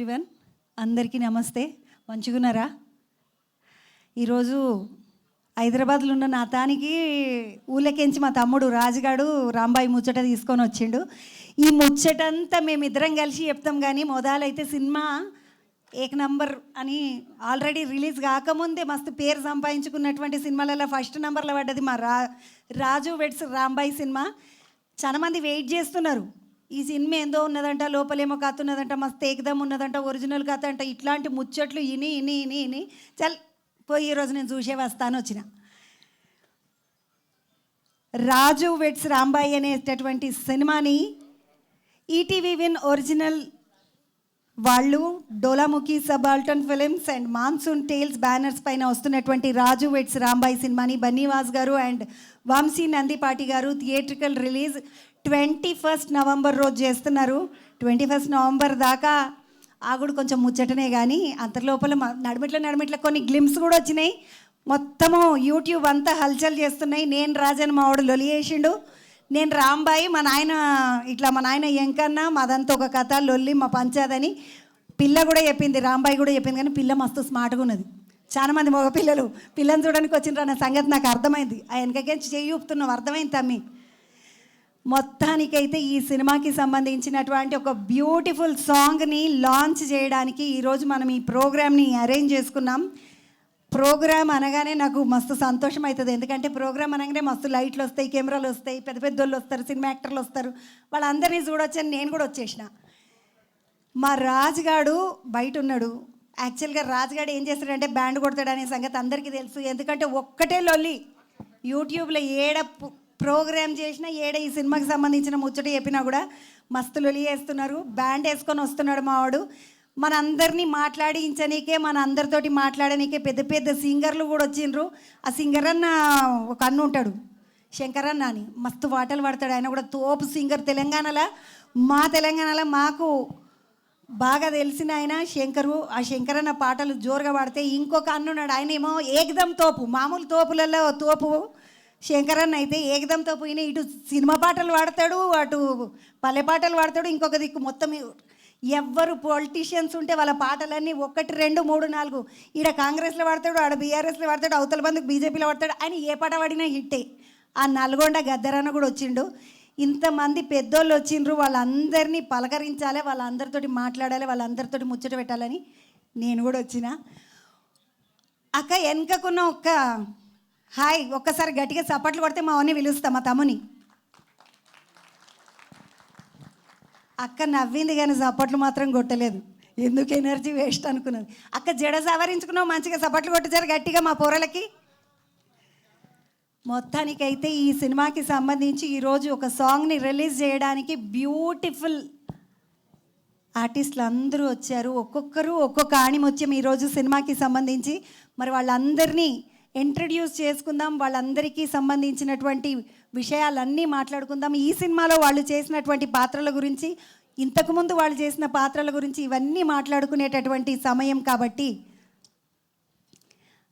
Everyone, అందరికీ నమస్తే. మంచిగున్నారా? ఈరోజు హైదరాబాద్లో ఉన్న నా తానికి ఊళ్ళకెంచి మా తమ్ముడు రాజుగాడు రాంబాయి ముచ్చట తీసుకొని వచ్చిండు. ఈ ముచ్చటంతా మేమిద్దరం కలిసి చెప్తాం, కానీ మొదలైతే సినిమా ఏక నంబర్ అని ఆల్రెడీ రిలీజ్ కాకముందే మస్తు పేరు సంపాదించుకున్నటువంటి సినిమాలలో ఫస్ట్ నెంబర్లో పడ్డది మా రాజు వెడ్స్ రాంబాయి సినిమా. చాలామంది వెయిట్ చేస్తున్నారు. ఈ సినిమా ఏందో ఉన్నదంట, లోపలేమో కథ ఉన్నదంట, మస్తు ఏకదమ్ ఉన్నదంట, ఒరిజినల్ కథ అంట, ఇట్లాంటి ముచ్చట్లు ఇని ఇని ఇని ఇని చల్ పోయి ఈరోజు నేను చూసే వస్తాను వచ్చిన. రాజు వెడ్స్ రాంబాయి అనేటటువంటి సినిమాని ఈటీవీ విన్ ఒరిజినల్ వాళ్ళు Dolamukhi subaltern films and monsoon tales banners పైన వస్తున్నటువంటి రాజు వెడ్స్ రాంబాయి సినిమాని బన్నీవాస్ గారు అండ్ వంశీ నందిపాటి గారు థియేట్రికల్ రిలీజ్ 21 నవంబర్ రోజు చేస్తున్నారు. 21 నవంబర్ దాకా ఆగుడు కొంచెం ముచ్చటనే, కానీ అంతలోపల నడిమిట్ల కొన్ని గ్లిమ్స్ కూడా వచ్చినాయి. మొత్తము యూట్యూబ్ అంతా హల్చల్ చేస్తున్నాయి. నేను రాజన్ మావాడు లొలి చేసిండు, నేను రాంబాయి, మా నాయన ఎంకన్నా, మాదంతా ఒక కథ లొల్లి మా పంచాదని పిల్ల కూడా చెప్పింది, రాంబాయి కూడా చెప్పింది. కానీ పిల్ల మస్తు స్మార్ట్గా ఉన్నది. చాలామంది మగ పిల్లని చూడడానికి వచ్చిండ్రు అన్న సంగతి నాకు అర్థమైంది. ఆ వెనకకే చెయ్యి ఊపుతున్నావు, అర్థమైంది తమ్మి. మొత్తానికైతే ఈ సినిమాకి సంబంధించినటువంటి ఒక బ్యూటిఫుల్ సాంగ్ని లాంచ్ చేయడానికి ఈరోజు మనం ఈ ప్రోగ్రామ్ని అరేంజ్ చేసుకున్నాం. ప్రోగ్రామ్ అనగానే నాకు మస్తు సంతోషం అవుతుంది. ఎందుకంటే ప్రోగ్రామ్ అనగానే మస్తు లైట్లు వస్తాయి, కెమెరాలు వస్తాయి, పెద్ద పెద్ద వాళ్ళు వస్తారు, సినిమా యాక్టర్లు వస్తారు, వాళ్ళందరినీ చూడొచ్చని నేను కూడా వచ్చేసిన. మా రాజుగాడు బయట ఉన్నాడు. యాక్చువల్గా రాజుగాడు ఏం చేస్తాడంటే బ్యాండ్ కొడతాడు అనే సంగతి అందరికీ తెలుసు. ఎందుకంటే ఒక్కటే లొల్లి, యూట్యూబ్లో ఏడ ప్రోగ్రామ్ చేసినా, ఏడ ఈ సినిమాకి సంబంధించిన ముచ్చట చెప్పినా కూడా మస్తు లొలి వేస్తున్నారు. బ్యాండ్ వేసుకొని వస్తున్నాడు మావాడు. మనందరినీ మాట్లాడించనీకే, మన అందరితోటి మాట్లాడనీకే పెద్ద పెద్ద సింగర్లు కూడా వచ్చిండ్రు. ఆ సింగర్ అన్న ఒక అన్న ఉంటాడు, శంకరన్న అని, మస్తు పాటలు పాడతాడు. ఆయన కూడా తోపు సింగర్. మా తెలంగాణలో మాకు బాగా తెలిసిన ఆయన శంకరు. ఆ శంకరన్న పాటలు జోరుగా పాడితే ఇంకొక అన్న ఉన్నాడు, ఆయన ఏమో ఏకదమ్ తోపు. మామూలు తోపులలో తోపు శంకరన్న అయితే ఏకదమ్ తోపు. ఈయన ఇటు సినిమా పాటలు పాడతాడు, అటు పల్లె పాటలు పాడతాడు. ఇంకొక దిక్కు మొత్తం ఎవ్వరు పొలిటీషియన్స్ ఉంటే వాళ్ళ పాటలన్నీ 1, 2, 3, 4 ఈడ కాంగ్రెస్లో పాడతాడు, ఆడ బీఆర్ఎస్లో పాడతాడు, అవతల బందుకు బీజేపీలో పాడతాడు. ఆయన ఏ పాట పాడినా హిట్టే. ఆ నల్గొండ గద్దరన్న కూడా వచ్చిండు. ఇంతమంది పెద్దోళ్ళు వచ్చిండ్రు. వాళ్ళందరినీ పలకరించాలి, వాళ్ళందరితోటి మాట్లాడాలి, వాళ్ళందరితోటి ముచ్చట పెట్టాలని నేను కూడా వచ్చిన. అక్క వెనకకున్న ఒక్క హాయ్ ఒక్కసారి గట్టిగా చప్పట్లు కొడితే మా అన్ని పిలుస్తా, మా తమ్ముని. అక్క నవ్వింది కానీ చప్పట్లు మాత్రం కొట్టలేదు. ఎందుకు ఎనర్జీ వేస్ట్ అనుకున్నది. అక్క జడ సవరించుకున్నావు, మంచిగా చప్పట్లు కొట్టించారు గట్టిగా మా పోరలకి. మొత్తానికైతే ఈ సినిమాకి సంబంధించి ఈరోజు ఒక సాంగ్ని రిలీజ్ చేయడానికి బ్యూటిఫుల్ ఆర్టిస్టులు అందరూ వచ్చారు. ఒక్కొక్కరు ఒక్కొక్క ఆణిముత్యం ఈరోజు సినిమాకి సంబంధించి. మరి వాళ్ళందరినీ ఇంట్రడ్యూస్ చేసుకుందాం, వాళ్ళందరికీ సంబంధించినటువంటి విషయాలన్నీ మాట్లాడుకుందాం. ఈ సినిమాలో వాళ్ళు చేసినటువంటి పాత్రల గురించి, ఇంతకుముందు వాళ్ళు చేసిన పాత్రల గురించి ఇవన్నీ మాట్లాడుకునేటటువంటి సమయం కాబట్టి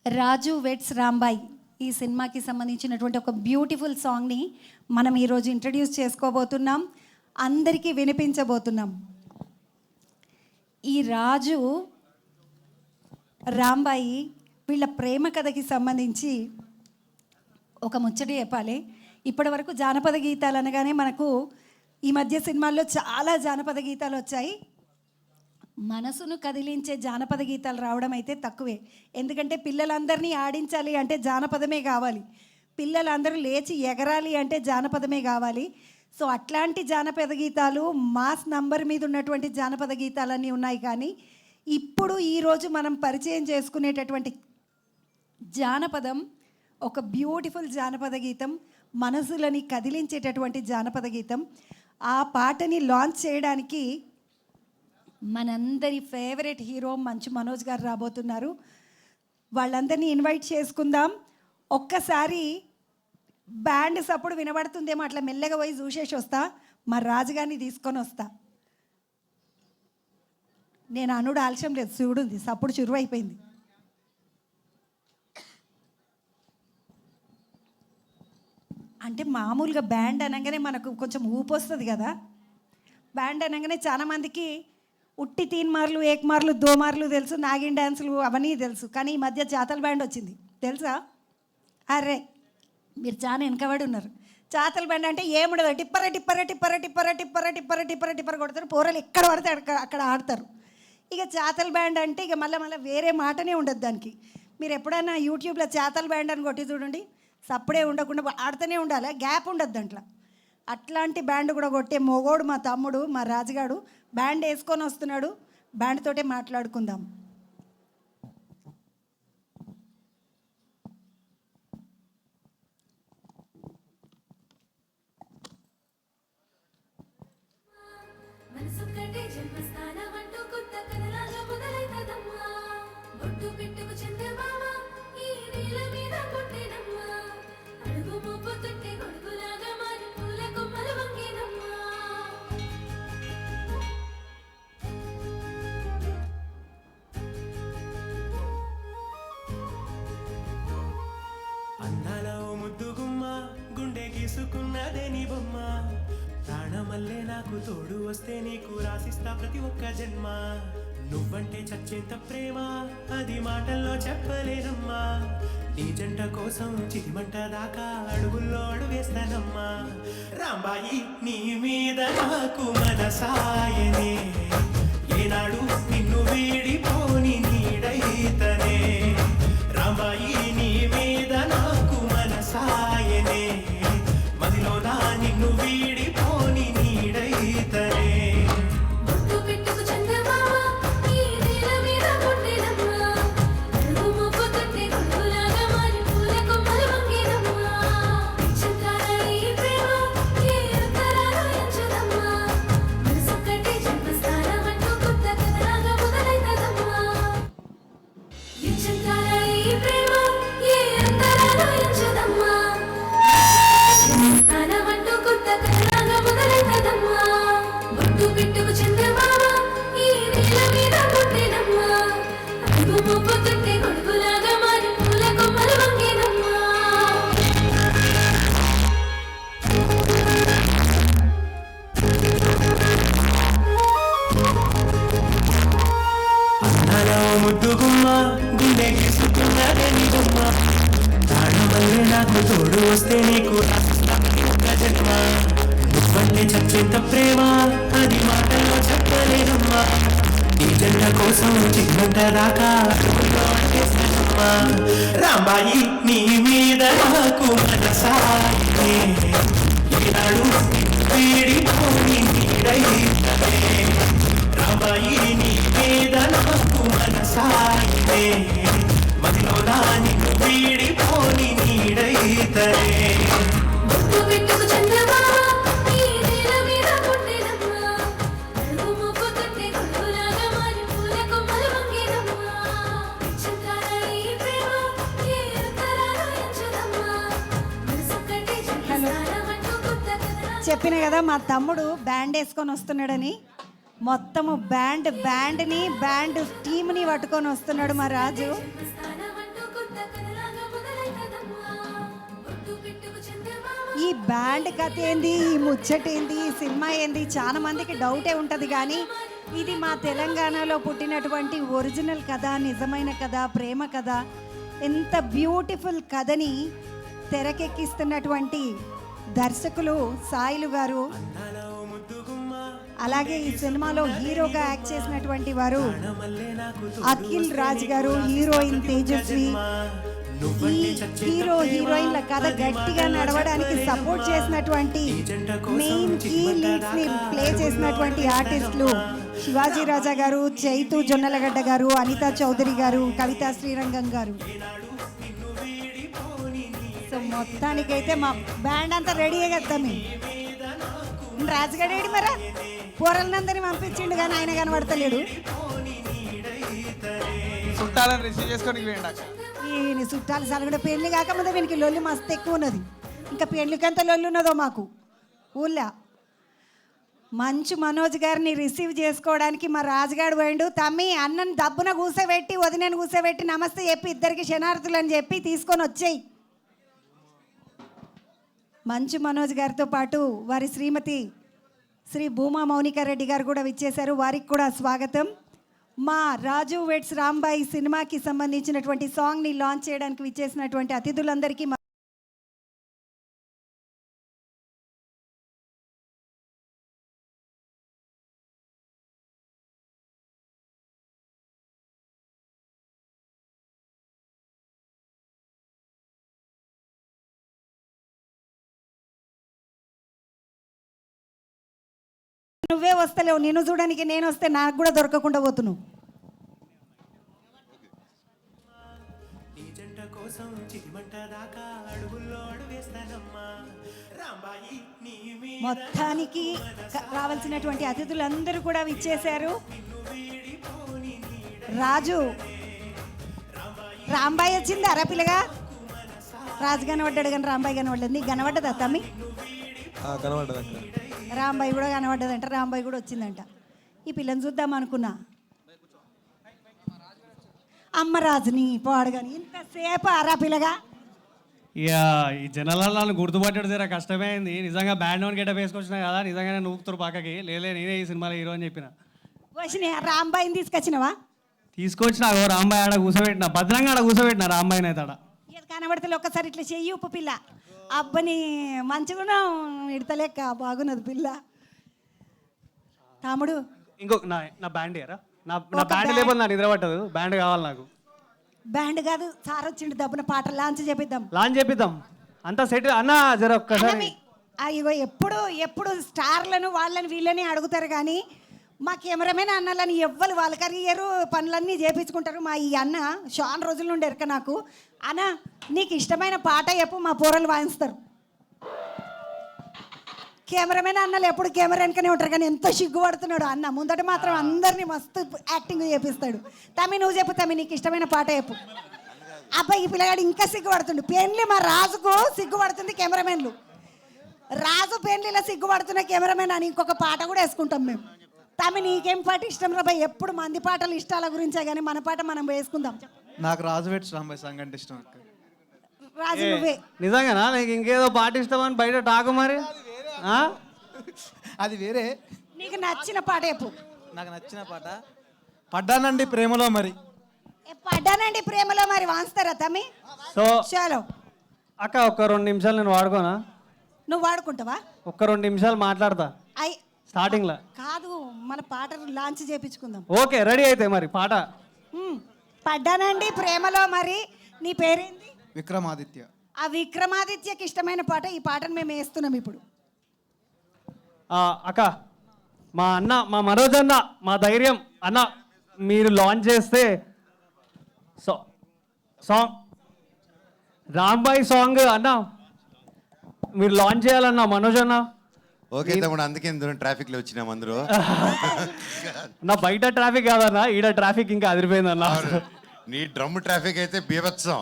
రాజు వెడ్స్ రాంబాయి ఈ సినిమాకి సంబంధించినటువంటి ఒక బ్యూటిఫుల్ సాంగ్ని మనం ఈరోజు ఇంట్రడ్యూస్ చేసుకోబోతున్నాం, అందరికీ వినిపించబోతున్నాం. ఈ రాజు రాంబాయి వీళ్ళ ప్రేమ కథకి సంబంధించి ఒక ముచ్చట చెప్పాలి. ఇప్పటి వరకు జానపద గీతాలు అనగానే మనకు ఈ మధ్య సినిమాల్లో చాలా జానపద గీతాలు వచ్చాయి. మనసును కదిలించే జానపద గీతాలు రావడం అయితే తక్కువే. ఎందుకంటే పిల్లలందరినీ ఆడించాలి అంటే జానపదమే కావాలి, పిల్లలందరూ లేచి ఎగరాలి అంటే జానపదమే కావాలి. సో అట్లాంటి జానపద గీతాలు మాస్ నంబర్ మీద ఉన్నటువంటి జానపద గీతాలన్నీ ఉన్నాయి. కానీ ఇప్పుడు ఈరోజు మనం పరిచయం చేసుకునేటటువంటి జానపదం ఒక బ్యూటిఫుల్ జానపద గీతం, మనసులని కదిలించేటటువంటి జానపద గీతం. ఆ పాటని లాంచ్ చేయడానికి మనందరి ఫేవరెట్ హీరో మంచు మనోజ్ గారు రాబోతున్నారు. వాళ్ళందరినీ ఇన్వైట్ చేసుకుందాం. ఒక్కసారి బ్యాండ్ సప్పుడు వినబడుతుందేమో, అట్లా మెల్లగా పోయి చూసేసి వస్తా. మా రాజుగారిని తీసుకొని వస్తా. నేను అనుడు ఆలస్యం లేదు, చూడుంది సప్పుడు చురువైపోయింది. అంటే మామూలుగా బ్యాండ్ అనగానే మనకు కొంచెం ఊపు వస్తుంది కదా. బ్యాండ్ అనగానే చాలామందికి ఉట్టి తీన్మార్లు ఏక్మార్లు దోమార్లు తెలుసు, నాగిన్ డ్యాన్సులు అవన్నీ తెలుసు. కానీ ఈ మధ్య చాతల్ బ్యాండ్ వచ్చింది తెలుసా? అరే మీరు చాలా వెనకబడి ఉన్నారు. చాతల్ బ్యాండ్ అంటే ఏముండదు, టిప్పర టిప్పర టిప్పర టిప్పర టిప్పర టిప్పర టిప్పర టిప్పర కొడతారు. పోరలు ఎక్కడ పడితే అక్కడ ఆడతారు. ఇక చాతల్ బ్యాండ్ అంటే ఇక మళ్ళీ వేరే మాటనే ఉండదు దానికి. మీరు ఎప్పుడైనా యూట్యూబ్లో చాతల్ బ్యాండ్ అని కొట్టి చూడండి, సప్పుడే ఉండకుండా ఆడుతూనే ఉండాలి, గ్యాప్ ఉండదు దాంట్లో. అట్లాంటి బ్యాండ్ కూడా కొట్టే మొగోడు మా తమ్ముడు, మా రాజుగాడు. బ్యాండ్ వేసుకొని వస్తున్నాడు, బ్యాండ్ తోటే మాట్లాడుకుందాం. గీసుకున్నదే నీ బొమ్మ, ప్రాణమల్లే నాకు తోడు వస్తే నీకు రాసిస్తా ప్రతి ఒక్క జన్మ. నువ్వంటే చచ్చేంత ప్రేమ అది మాటల్లో చెప్పలేనమ్మా. నీ జంట కోసం చితిమంట దాకా అడుగుల్లో అడుగేస్తానమ్మా. రాంబాయి నీ మీద నాకు మనసాయనే, ఏనాడు నిన్ను వీడిపోని నీడైతనే. రాంబాయి నీ మీద నాకు మనసాయనే, మదిలోనా నిన్ను వీడిపోని నీడైతనే. ముద్దుగుమ్మ గుండె గీసుకున్నదే నీ బొమ్మ, ప్రాణమల్లే నాకు తోడు వస్తే నీకు ఒక జన్మ. నువ్వంటే చచ్చేంత ప్రేమ అది మాటల్లో చెప్పలేనమ్మా. నీ జంట కోసం చిన్నంట దాకా అడుగులోకేస్తానమ్మా. రాంబాయి నీ మీద నాకు మనసాయనే, ఈనాడు వీడిపోని నీడైతనే. రాంబాయి నీ మీద నాకు మనసాయనే, మదిలోనా నిన్ను వీడిపోని నీడైతనే. చెప్పిన కదా మా తమ్ముడు బ్యాండ్ వేసుకొని వస్తున్నాడని. మొత్తము బ్యాండ్ టీమ్ని పట్టుకొని వస్తున్నాడు మా రాజు. ఈ బ్యాండ్ కథ ఏంది, ఈ ముచ్చట ఏంది, ఈ సినిమా ఏంది, చాలా మందికి డౌటే ఉంటుంది. కానీ ఇది మా తెలంగాణలో పుట్టినటువంటి ఒరిజినల్ కథ, నిజమైన కథ, ప్రేమ కథ. ఎంత బ్యూటిఫుల్ కథని తెరకెక్కిస్తున్నటువంటి దర్శకులు సాయిలు గారు, అలాగే ఈ సినిమాలో హీరోగా యాక్ట్ చేసినటువంటి వారు అఖిల్ రాజ్ గారు, హీరోయిన్ తేజస్వి. ఈ హీరో హీరోయిన్ల కథ గట్టిగా నడవడానికి సపోర్ట్ చేసినటువంటి మెయిన్ కీ లీడ్స్ ని ప్లే చేసినటువంటి ఆర్టిస్టులు శివాజీ రాజా గారు, చైతు జొన్నలగడ్డ గారు, అనితా చౌదరి గారు, కవితా శ్రీరంగం గారు. సో మొత్తానికైతే మా బ్యాండ్ అంతా రెడీ కదా. మేము రాజుగాడేడి మరా పూరలందరినీ పంపించిండు కానీ ఆయన కనబడతలేడు. చుట్టాలను రిసీవ్ చేసుకొని ఈ చుట్టాలు సలగడ పెళ్లి కాకముందే వీనికి లొల్లి మస్తు ఎక్కువ ఉన్నది. ఇంకా పెళ్లికంత లొల్లి ఉన్నదో మాకు ఊళ్ళో. మంచు మనోజ్ గారిని రిసీవ్ చేసుకోవడానికి మా రాజుగాడు పోయిండు. తమ్మి అన్నని దబ్బున కూసబెట్టి వదినని కూసబెట్టి నమస్తే చెప్పి ఇద్దరికి శనార్థులు అని చెప్పి తీసుకొని వచ్చేయి. మంచు మనోజ్ గారితో పాటు వారి శ్రీమతి శ్రీ భూమా మౌనికా రెడ్డి గారు కూడా విచ్చేశారు, వారికి కూడా స్వాగతం. మా రాజు వెడ్స్ రాంబాయి సినిమాకి సంబంధించినటువంటి సాంగ్ని లాంచ్ చేయడానికి విచ్చేసినటువంటి అతిథులందరికీ నువ్వే వస్తలేవు, నేను చూడడానికి నేను వస్తే నాకు కూడా దొరకకుండా పోతున్నావు. నీ జంట కోసం చిటిమంట దాకా అడుగుల్లో అడుగేస్తానమ్మా రాంబాయి నీ మీద మొత్తానికి రావాల్సినటువంటి అతిథులందరూ కూడా విచ్చేశారు. రాజు రాంబాయి వచ్చింది అరపిల్లగా. రాజు కనబడ్డాడు కానీ రాంబాయి కనబడ్డది. నీకు కనబడ్డదా తమ్మి? కనబడ్డదంట. రాంబాయి కూడా కనబడ్డదంట, రాంబాయి కూడా వచ్చిందంట. ఈ పిల్లని చూద్దాం అనుకున్నా, అమ్మరాజుని పాడుగాని ఇంతసేపు అరా పిల్లగా. ఇక ఈ జనాలను గుర్తుపట్టడం జర కష్టమే అయింది. నిజంగా బ్యాండ్ ఓన్ గెటప్ వేసుకొచ్చినా కదా, నిజంగానే నూపుతారు పక్కకి. లేలే నేనే ఈ సినిమాలో హీరో అని చెప్పిన. వచ్చిన రాంబాయిని తీసుకొచ్చినవా? తీసుకొచ్చిన రాంబాయి ఆడ కూర్చోబెట్టిన, భద్రంగా ఆడ కూర్చోబెట్టిన రాంబాయిని అయితే ఆడ. ఇది కనబడితే ఒక్కసారి ఇట్లా చెయ్యి ఉప్పు పిల్ల. అబ్బని మంచిగా ఇడతలేక బాగున్నది పిల్ల. తమ్ముడు ఇంకో నా బ్యాండ్ ఇయరా, నా బ్యాండ్ లేకపోతే నాకు నిద్ర పట్టదు. బ్యాండ్ కావాలి నాకు. బ్యాండ్ కాదు, సార్ వచ్చిండు దబ్బున పాట లాంచ్ చేపిద్దాం. లాంచ్ చేపిద్దాం అంతా సెట్ అన్న జర ఒక్కసారి. ఇగో ఎప్పుడు స్టార్లను వాళ్ళని వీళ్ళని అడుగుతారు కానీ మా కెమెరామెన్ అన్నలని ఎవ్వరు వాళ్ళ కరియరు పనులన్నీ చేపించుకుంటారు. మా ఈ అన్న చాలా రోజుల నుండి ఎరక నాకు. అన్న నీకు ఇష్టమైన పాట చెప్పు, మా పోరలు వాయిస్తారు. కెమెరామెన్ అన్నలు ఎప్పుడు కెమెరా వెనుకనే ఉంటారు కానీ ఎంతో సిగ్గుపడుతున్నాడు అన్న. ముందట మాత్రం అందరినీ మస్తు యాక్టింగ్ చేపిస్తాడు. తమ్మి నువ్వు చెప్పు తమ్మి, నీకు ఇష్టమైన పాట చెప్పు. అబ్బాయి ఈ పిల్లగాడు ఇంకా సిగ్గుపడుతుండు. పెన్లీ మా రాజుకు సిగ్గుపడుతుంది కెమెరామెన్లు. రాజు పెన్లీలో సిగ్గుపడుతున్న కెమెరామెన్ అని ఇంకొక పాట కూడా వేసుకుంటాం మేము. తమ్మి నీకేం పాట ఇష్టం రా భయ్? ఎప్పుడు మంది పాటలు ఇష్టాల గురించే కానీ మన పాట మనం వేసుకుందాం. నాకు రాజు వెడ్స్ రాంబాయి సాంగ్ అంటే ఇష్టం అక్క. రాజు నువ్వే. నిజంగానా? నీకు ఇంకేదో పాట ఇష్టమని బయట టాకు మరి. అది వేరే. నీకు నచ్చిన పాట చెప్పు. నాకు నచ్చిన పాట పడ్డానండి ప్రేమలో మరి. పడ్డానండి ప్రేమలో మరి వాంచుతారా తమ్మి? సో చాలో అక్క ఒక్క 2 నిమిషాలు నేను వాడుకోనా? నువ్వు వాడుకుంటావా? ఒక్క 2 నిమిషాలు మాట్లాడతా అయి స్టార్టింగ్లో. కాదు, మన పాట లాంచ్ చేపించుకుందాం. ఓకే రెడీ అయితే మరి పాట. పడ్డానండి ప్రేమలో మరి. నీ పేరేంది? విక్రమాదిత్య. ఆ విక్రమాదిత్యకి ఇష్టమైన పాట ఈ పాటను మేము వేస్తున్నాం ఇప్పుడు. అక్క మా అన్న, మా మనోజ్ అన్న, మా ధైర్యం అన్న, మీరు లాంచ్ చేస్తే సాంగ్ రాంబాయి సాంగ్ అన్న మీరు లాంచ్ చేయాలన్నా మనోజ్ అన్న. ఓకే తమ్ముడు, అందుకే ట్రాఫిక్ లో వచ్చినాం అందరూ. నా బయట ట్రాఫిక్ కాదన్నా, ఈడ ట్రాఫిక్ ఇంకా అదిరిపోయిందన్న. నీ డ్రమ్ ట్రాఫిక్ అయితే బీభత్సం.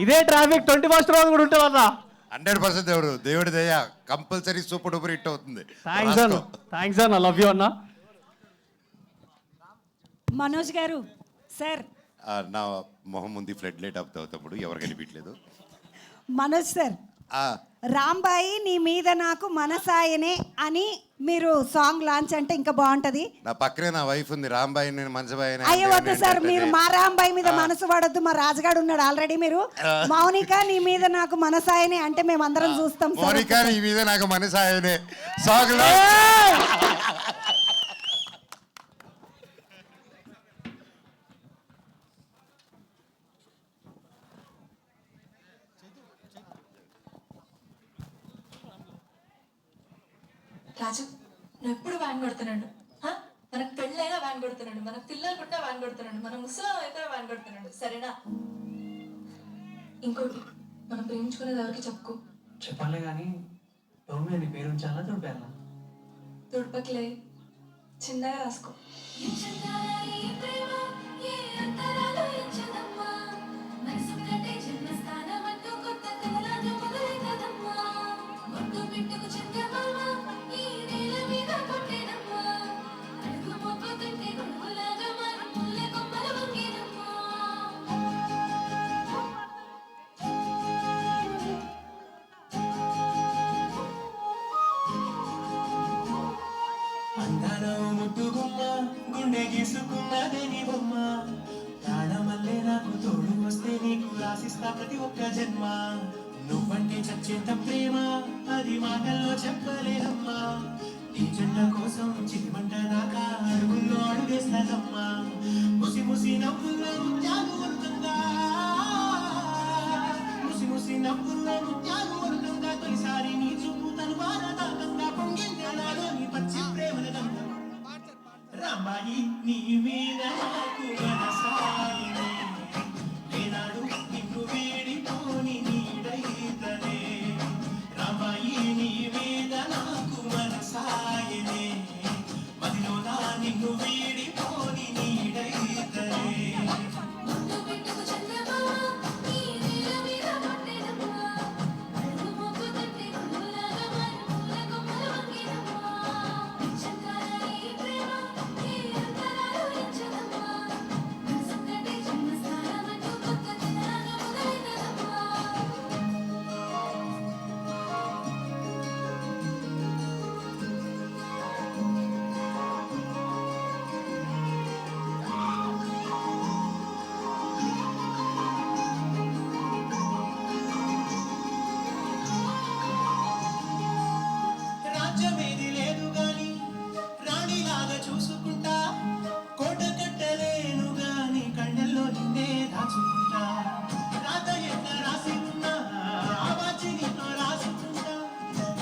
ఇదే ట్రాఫిక్ 21st రోజు కూడా ఉంటుందన్నా. 100% ఎవరు దేవుడి దయ, కంపల్సరీ సూపర్ డూపర్ హిట్ అవుతుంది. థ్యాంక్స్ అన్న, లవ్ యూ అన్న. మనోజ్ గారు సార్. నా మొహం ఉంది ఫ్లడ్ లైట్ అవుతావు తమ్ముడు, ఎవరు కనిపించలేదు. మనోజ్ సార్, రాంబాయి నీ మీద నాకు మనసాయనే అని మీరు సాంగ్ లాంచ్ అంటే ఇంకా బాగుంటది. నా పక్కనే నా వైఫ్ ఉంది, రాంబాయి నేను మనసబాయి. అయ్యో వద్దు సార్, మీరు మా రాంబాయి మీద మనసు పడొద్దు. మా రాజుగాడు ఉన్నాడు ఆల్రెడీ. మీరు మౌనిక నీ మీద నాకు మనసాయనే అంటే మేము అందరం చూస్తాం. మౌనిక నీ మీద నాకు మనసాయనే సాంగ్ రాజు నువ్వు ఎప్పుడు వ్యాన్ కొడుతున్నాడు. మనకు పెళ్ళైనా వ్యాన్ కొడుతున్నాడు, మనకు పిల్లలు పుట్టా వ్యాన్ కొడుతున్నాడు, మన ముసలం అయితే వ్యాన్ కొడుతున్నాడు. సరేనా? ఇంకోటి, మనం ప్రేమించుకునేది ఎవరికి చెప్పుకో. చెప్పాలే కానీ నీ పేరు చాలా తుడిపేయాల. తుడపకిలే, చిన్నగా రాసుకో. ముద్దుగుమ్మ గుండె గీసుకున్నదే నీ బొమ్మ ప్రాణమల్లే నాకు తోడు వస్తే నీకు రాసిస్తా ప్రతి ఒక్క జన్మ నువ్వంటే చచ్చేంత ప్రేమ అది మాటల్లో చెప్పలేనమ్మా నీ జంట కోసం చిరిమంట దాకా అడుగుల్లో అడుగేస్తానమ్మా ముసి ముసి నవ్వుల్లో ముత్యాలు వరుతుందా ముసి ముసి నవ్వుల్లో ముత్యాలు వరుతుందా తొలిసారి నీ చూపు తనువార దాకంగా పొంగిందే నాలో నీ పచ్చి ప్రేమల గంధం రామాయి నీ మీద నాకు మనసాయనే ఏనాడు నిన్ను వేడిపోని నీడైతనే రామాయి నీ మీద నాకు మనసాయనే మదిలో నా నిన్ను వేడిపోని నీడైతనే ముందు పెట్టుకు చంద్రమామ నీ నీల మీద పట్టెనమ్మా అడుగు మోపు తట్టి గుండులాగా మారి పూల కొమ్మలు వంగినమ్మా చంద్రాల ఈ ప్రేమ ఏ అంతరాలు ఎంచదమ్మా మనసొక్కటి జన్మస్థానమంటూ కొత్త జనాగా మొదలైనదమ్మా రాజ్యమేది లేదు గాని రాణిలాగా చూసుకుంటా కోట కట్టలేను గాని కళ్ళల్లో నిన్నే దాచుకుంటా రాత ఎంత రాసి ఉన్నా ఆ వాచి నీతో రాసుకుంటా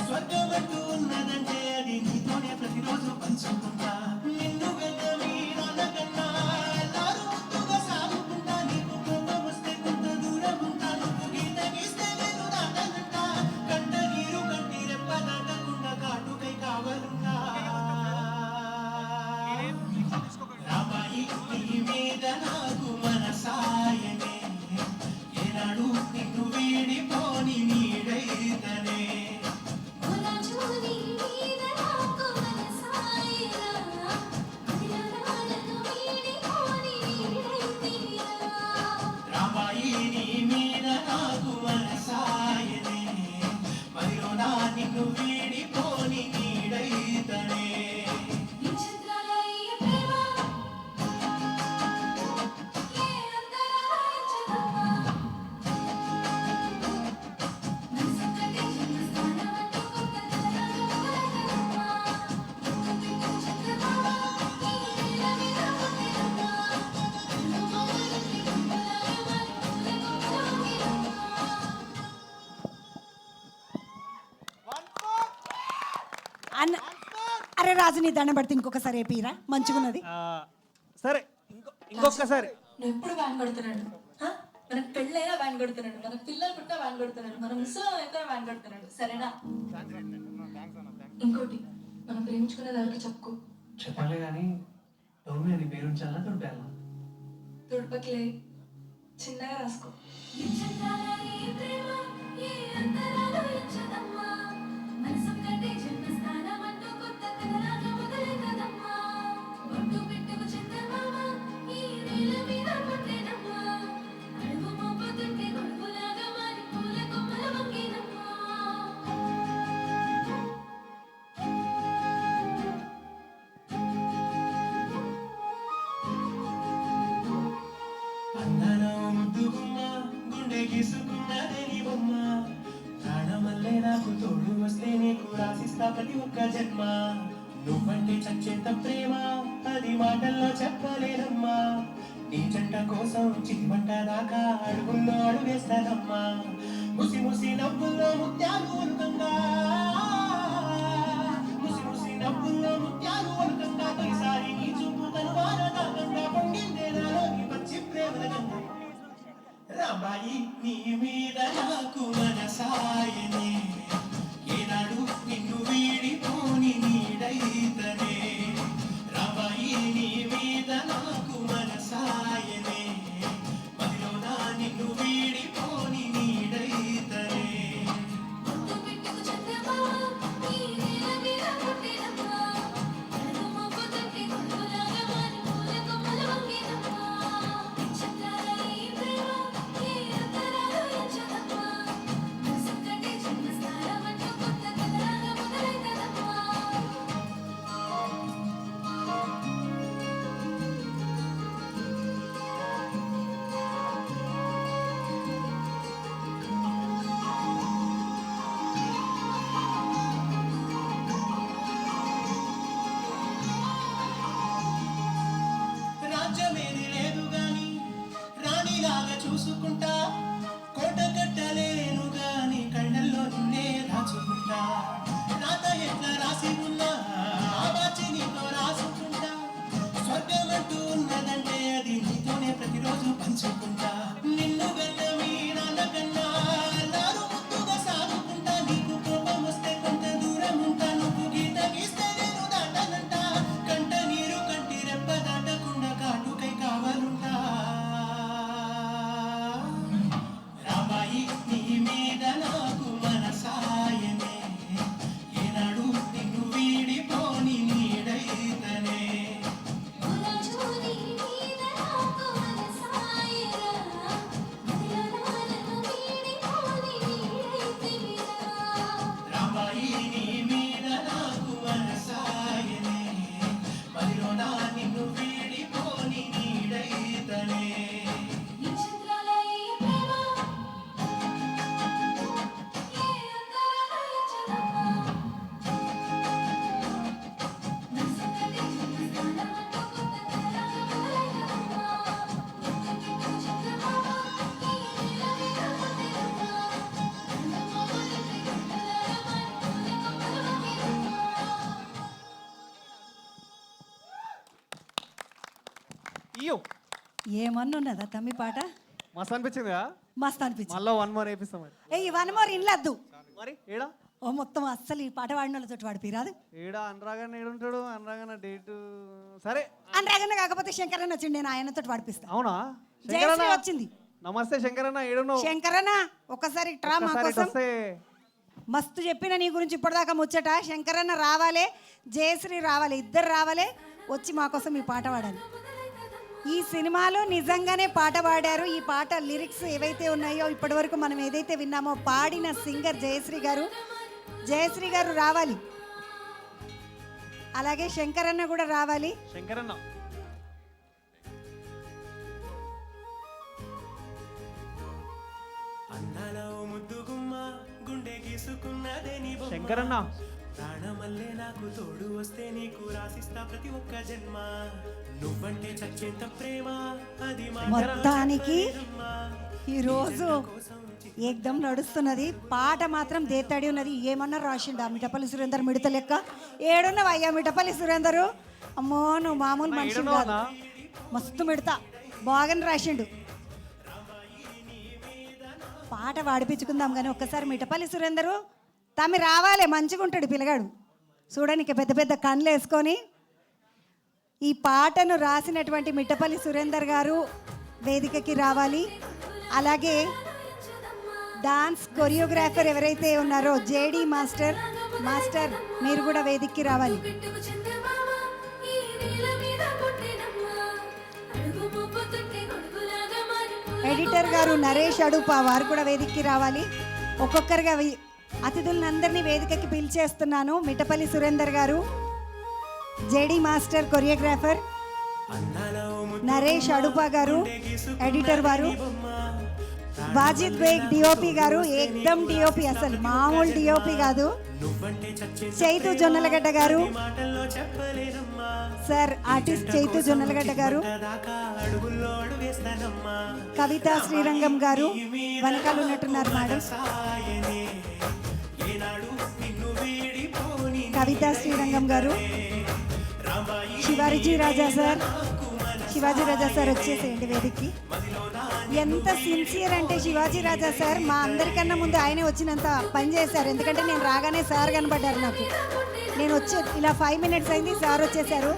స్వర్గం అంటూ ఉన్నదంటే అది నీతోనే ప్రతిరోజు పంచుకుంటా నిన్ను వెంట మీరనకన్నా ఎల్లారూ ముద్దుగా సాగుకుంటా నీకు కోపం వస్తే కొంత దూరం ఉంటా నువ్వు గీత గీస్తే నేను దాటనంటా కంట నీరు కంటి రెప్ప దాటకుండా కాటుకై కావలుంటా రామాయి నీ మీద నాకు మనసాయనే ఏనాడు నిన్ను వీడిపోని నీడైతనే ములాజుని మీద నాకు మనసాయనా మదిలో నన్ను వీడిపోని నీడైతివిరా రామాయి నీ మీద నాకు మనసాయనే మదిలో నా నిన్ను వీడిపోని నీడైతనే నీ చంద్రాల ఈ ప్రేమ ఏ అంతరాలు ఎంచదమ్మా మనసొక్కటి జన్మస్థానమంటూ కొత్త జనాగా మొదలైనదమ్మా ముందు పెట్టుకు చంద్రమామ నీ నీల మీద పట్టెనమ్మా అడుగు మోపు తట్టి గుండులాగా మారి పూల కొమ్మలు వంగినమ్మా అన్న అరే రాజు నీ దండం పడితే ఇంకొకసారి ఏపీరా మంచిగున్నది సరే ఇంకొకసారి నువ్వు ఎప్పుడు వ్యాన్ కొడుతున్నాడు మనకు పెళ్ళైనా వ్యాన్ కొడుతున్నాడు మనకు పిల్లలు పుట్టా వ్యాన్ కొడుతున్నాడు మన ముసలం అయితే వ్యాన్ కొడుతున్నాడు సరేనా ఇంకోటి మనం ప్రేమించుకునేది ఎవరికి చెప్పుకో చెప్పాలి కానీ టోమీ అని పేరు ఉంచాలా తుడిపేయాలా తుడపకిలే చిన్నగా రాసుకో అడుగు మోపు తట్టి గొడుగులాగా మారి పూల కొమ్మలు వంగినమ్మా అందరం ముద్దుగుమ్మ గుండె గీసుకున్నదే నీ బొమ్మ ప్రాణమల్లే నాకు తోడు వస్తే నీకు రాసిస్తా ప్రతి ఒక్క జన్మ నువ్వంటే చచ్చేంత ప్రేమ అది మాటల్లో చెప్పలేనమ్మా నీ జంట కోసం చిరిమంట దాకా అడుగుల్లో అడుగేస్తానమ్మా ముసి ముసి నవ్వుల్లో ముత్యాలు వరుతుందా ముసి ముసి నవ్వుల్లో ముత్యాలు వరుతుందా తొలిసారి నీ చూపు తనువార దాకంగా పొంగిందే నాలో నీ పచ్చి ప్రేమల గంధం రామాయి నీ మీద నాకు మనసాయనే ఏనాడు నిన్ను వీడిపోని నీడైతనే రామాయి నీ మీద నాకు మనసాయనే మదిలో నా నిన్ను వీడిపోని నీడైతనే ముందు పెట్టుకు చంద్రమామ నీ నీల మీద పట్టెనమ్మా అడుగు మోపు తట్టి గుండులాగా మారి పూల కొమ్మలు చూసుకుంటా కోట కట్టలేను గాని కళ్ళల్లో నిన్నే దాచుకుంటా రాత ఎట్లా రాసి ఉన్నా ఆ బాచి నీతో రాసుకుంటా స్వర్గమంటూ ఉన్నదంటే అది నీతోనే ప్రతిరోజు పంచుకుంటా నిన్ను గన్న మీ నాన్న కన్నా నారు ముద్దుగా సాగుకుంటా నీకు కోపం వస్తే కొంత దూరం ఉంటా నువ్వు గీత గీస్తే నేను దాటనంట కంట నీరు కంటి రెప్ప దాటకుండా కాటుకై కావాలుంటా రామాయి నీ మీద నాకు మనసాయనే ఏనాడు నిన్ను వీడిపోని నీడైతనే రామాయి నీ మీద నాకు మనసాయనే మదిలోన నిన్ను వీడిపోని నీడైతనే ఇయ్యో ఏమన్నా ఉన్నదా తమ్మి పాట మస్తు అనిపించింది కదా మస్తు అనిపించింది. మళ్ళీ 1 more వేపిస్తాం మరి ఏ వన్ మోర్ ఇన్లద్దు. మరి ఏడా ఓ మొత్తం అస్సలు ఈ పాట వాడిన వాళ్ళతో వాడిపిరాదు. ఏడా అనురాగానే ఏడుంటాడు అనురాగానే డేటు సరే అనరాగన్న కాకపోతే శంకరన్న వచ్చింది, నేను ఆయనతో వాడిపిస్తా. అవునా జయశ్రీ శంకరన్న వచ్చింది. నమస్తే శంకరన్న ఏడున్నావు శంకరన్న ఒక్కసారి ట్రా మా ఒకసారి కోసం. వస్తే మస్తు చెప్పిన నీ గురించి ఇప్పటిదాకా ముచ్చట. శంకరన్న రావాలి, జయశ్రీ రావాలి, ఇద్దరు రావాలి, వచ్చి మా కోసం ఈ పాట పాడాలి. ఈ సినిమాలో నిజంగానే పాట పాడారు. ఈ పాట లిరిక్స్ ఏవైతే ఉన్నాయో ఇప్పటివరకు మనం ఏదైతే విన్నామో పాడిన సింగర్ జయశ్రీ గారు. జయశ్రీ గారు రావాలి, అలాగే శంకరన్న కూడా రావాలి. శంకరన్న అందాల ఓ ముద్దుగుమ్మ గుండె గీసుకున్నదే నీ బొమ్మ. శంకరన్న ప్రాణమల్లే నాకు తోడు వస్తే నీకు రాసిస్తా ప్రతి ఒక్క జన్మ నువ్వంటే చచ్చేంత ప్రేమ అది మా మొత్తానికి ఈరోజు ఏకదం నడుస్తున్నది. పాట మాత్రం దేతాడి ఉన్నది. ఏమన్నా రాసిండు ఆ మిఠపల్లి సురేందర్ మిడత లెక్క. ఏడున్నవా అయ్యా మిఠపల్లి సురేందరు? అమ్మో నువ్వు మామూలు మనిషి కాదు, మస్తు మిడతా. బాగానే రాసిండు. పాట వాడిపించుకుందాం కానీ ఒక్కసారి మిఠపల్లి సురేందరు తమి రావాలి, మంచిగా ఉంటాడు పిల్లగాడు. చూడడానికి పెద్ద పెద్ద కళ్ళు వేసుకొని. ఈ పాటను రాసినటువంటి మిఠపల్లి సురేందర్ గారు వేదికకి రావాలి. అలాగే డాన్స్ కొరియోగ్రాఫర్ ఎవరైతే ఉన్నారో జేడి మాస్టర్ మీరు కూడా వేదికకి రావాలి. ఎడిటర్ గారు నరేష్ అడుపా వారు కూడా వేదికకి రావాలి. ఒక్కొక్కరుగా అతిథులందరినీ వేదికకి పిలిచేస్తున్నాను. మిఠపల్లి సురేందర్ గారు, జేడి మాస్టర్ కొరియోగ్రాఫర్, నరేష్ అడుపా గారు ఎడిటర్ వారు, వాజిద్ బేగ్ డిఓపి గారు. ఏకదం డిఓపి, అసలు మామూలు డిఓపి కాదు. చైతు జొన్నలగడ్డ గారు సార్, ఆర్టిస్ట్ చైతు జొన్నలగడ్డ గారు. కవితా శ్రీరంగం గారు వెనకాల ఉన్నట్టున్నారు మేడం. కవితా శ్రీరంగం గారు, శివాజీ రాజా సార్ వచ్చేసేయండి వేదికకి. ఎంత సిన్సియర్ అంటే శివాజీ రాజా సార్ మా అందరికన్నా ముందు ఆయనే వచ్చినంత పని చేశారు. ఎందుకంటే నేను రాగానే సార్ కనబడ్డారు నాకు. నేను వచ్చి ఇలా 5 minutes అయింది, సార్ వచ్చేసారు.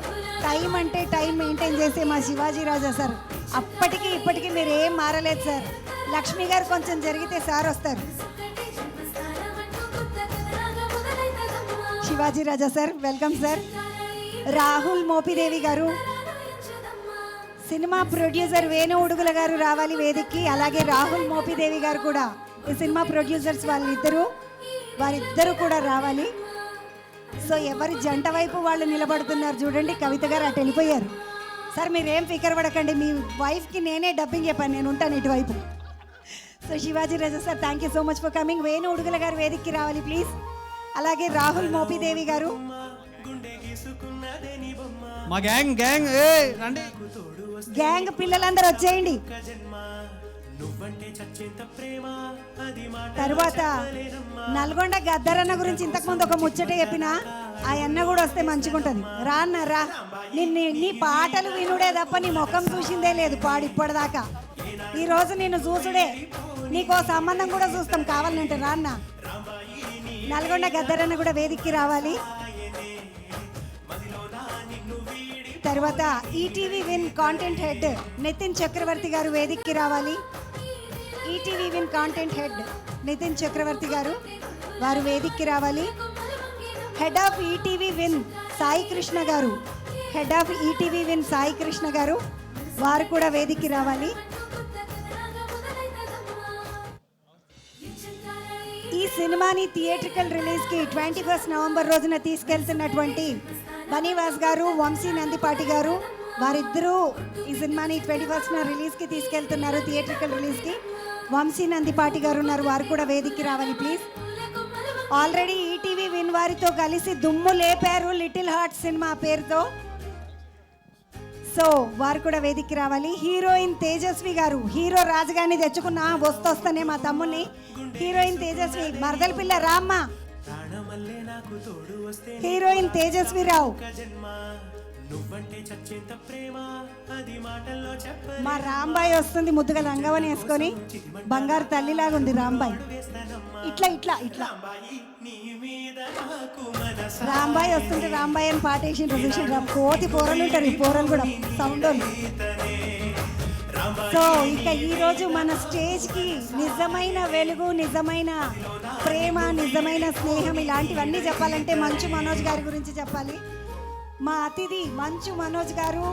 టైం అంటే టైం మెయింటైన్ చేసే మా శివాజీ రాజా సార్ అప్పటికి ఇప్పటికీ మీరు ఏం మారలేదు సార్. లక్ష్మి గారు కొంచెం జరిగితే సార్ వస్తారు. Shivaji Raja sir welcome sir. Rahul Mopidevi garu, cinema producer Venu Udugula గారు రావాలి వేదికకి. అలాగే రాహుల్ మోపిదేవి గారు కూడా ఈ సినిమా ప్రొడ్యూసర్స్ వారిద్దరూ కూడా రావాలి. సో ఎవరి జంట వైపు వాళ్ళు నిలబడుతున్నారు చూడండి. కవిత గారు అటు వెళ్ళిపోయారు. సార్ మీరేం ఫికర్ పడకండి, మీ వైఫ్కి నేనే డబ్బింగ్ చెప్పాను, నేను ఉంటాను ఇటువైపు. So Shivaji Raja sir thank you so much for coming. Venu Udugula గారు వేదికకి రావాలి ప్లీజ్. అలాగే రాహుల్ మోపిదేవి గారు. మా గ్యాంగ్ రండి. గ్యాంగ్ పిల్లలందరూ వచ్చేయండి. నువ్వంటే చచ్చేంత ప్రేమ అది మాట తర్వాత నల్గొండ గద్దరన్న గురించి ఇంతకుముందు ఒక ముచ్చట చెప్పిన ఆ అన్న కూడా వస్తే మంచిగా ఉంటుంది రా అన్న రా నీ పాటలు వినుడే తప్ప నీ ముఖం చూసిందే లేదు పాడు ఇప్పటిదాకా ఈరోజు నిన్ను చూసుడే నీకో సంబంధం కూడా చూస్తాం కావాలంటే రా అన్న నల్గొండ గద్దరన్న కూడా వేదికకి రావాలి. తర్వాత ETV Win content head Nithin చక్రవర్తి గారు వేదికకి రావాలి. ETV Win content head Nithin చక్రవర్తి గారు వారు వేదికకి రావాలి. Head of ETV win Sai Krishna garu head of ETV win Sai Krishna garu వారు కూడా వేదికకి రావాలి. ఈ సినిమాని థియేట్రికల్ రిలీజ్కి 21 నవంబర్ రోజున తీసుకెళ్తున్నటువంటి బనీవాస్ గారు, వంశీ నందిపాటి గారు వారిద్దరూ ఈ సినిమాని 21న రిలీజ్కి తీసుకెళ్తున్నారు. థియేట్రికల్ రిలీజ్కి వంశీ నందిపాటి గారు ఉన్నారు, వారు కూడా వేదికకి రావాలి ప్లీజ్. ఆల్రెడీ ఈటీవీ విన్ వారితో కలిసి దుమ్ము లేపారు లిటిల్ హార్ట్ సినిమా పేరుతో, సో వారు కూడా వేదికకి రావాలి. హీరోయిన్ తేజస్వి గారు, హీరో రాజుగారిని తెచ్చుకున్నా వస్తొస్తనే మా తమ్ముని. హీరోయిన్ తేజస్వి మరదల పిల్ల రామ్మ, హీరోయిన్ తేజస్వి రావు, మా రాంబాయి వస్తుంది ముద్దుగా లంగవని వేసుకొని, బంగారు తల్లిలాగా ఉంది రాంబాయి. ఇట్లా ఇట్లా ఇట్లా రాంబాయి వస్తుంటే రాంబాయి అని పాట వేసి కోతి పోరలు ఉంటారు, ఈ పోరలు కూడా సౌండ్. సో ఇంకా ఈరోజు మన స్టేజ్కి నిజమైన వెలుగు, నిజమైన ప్రేమ, నిజమైన స్నేహం ఇలాంటివన్నీ చెప్పాలంటే మంచు మనోజ్ గారి గురించి చెప్పాలి. మా అతిథి మంచు మనోజ్ గారు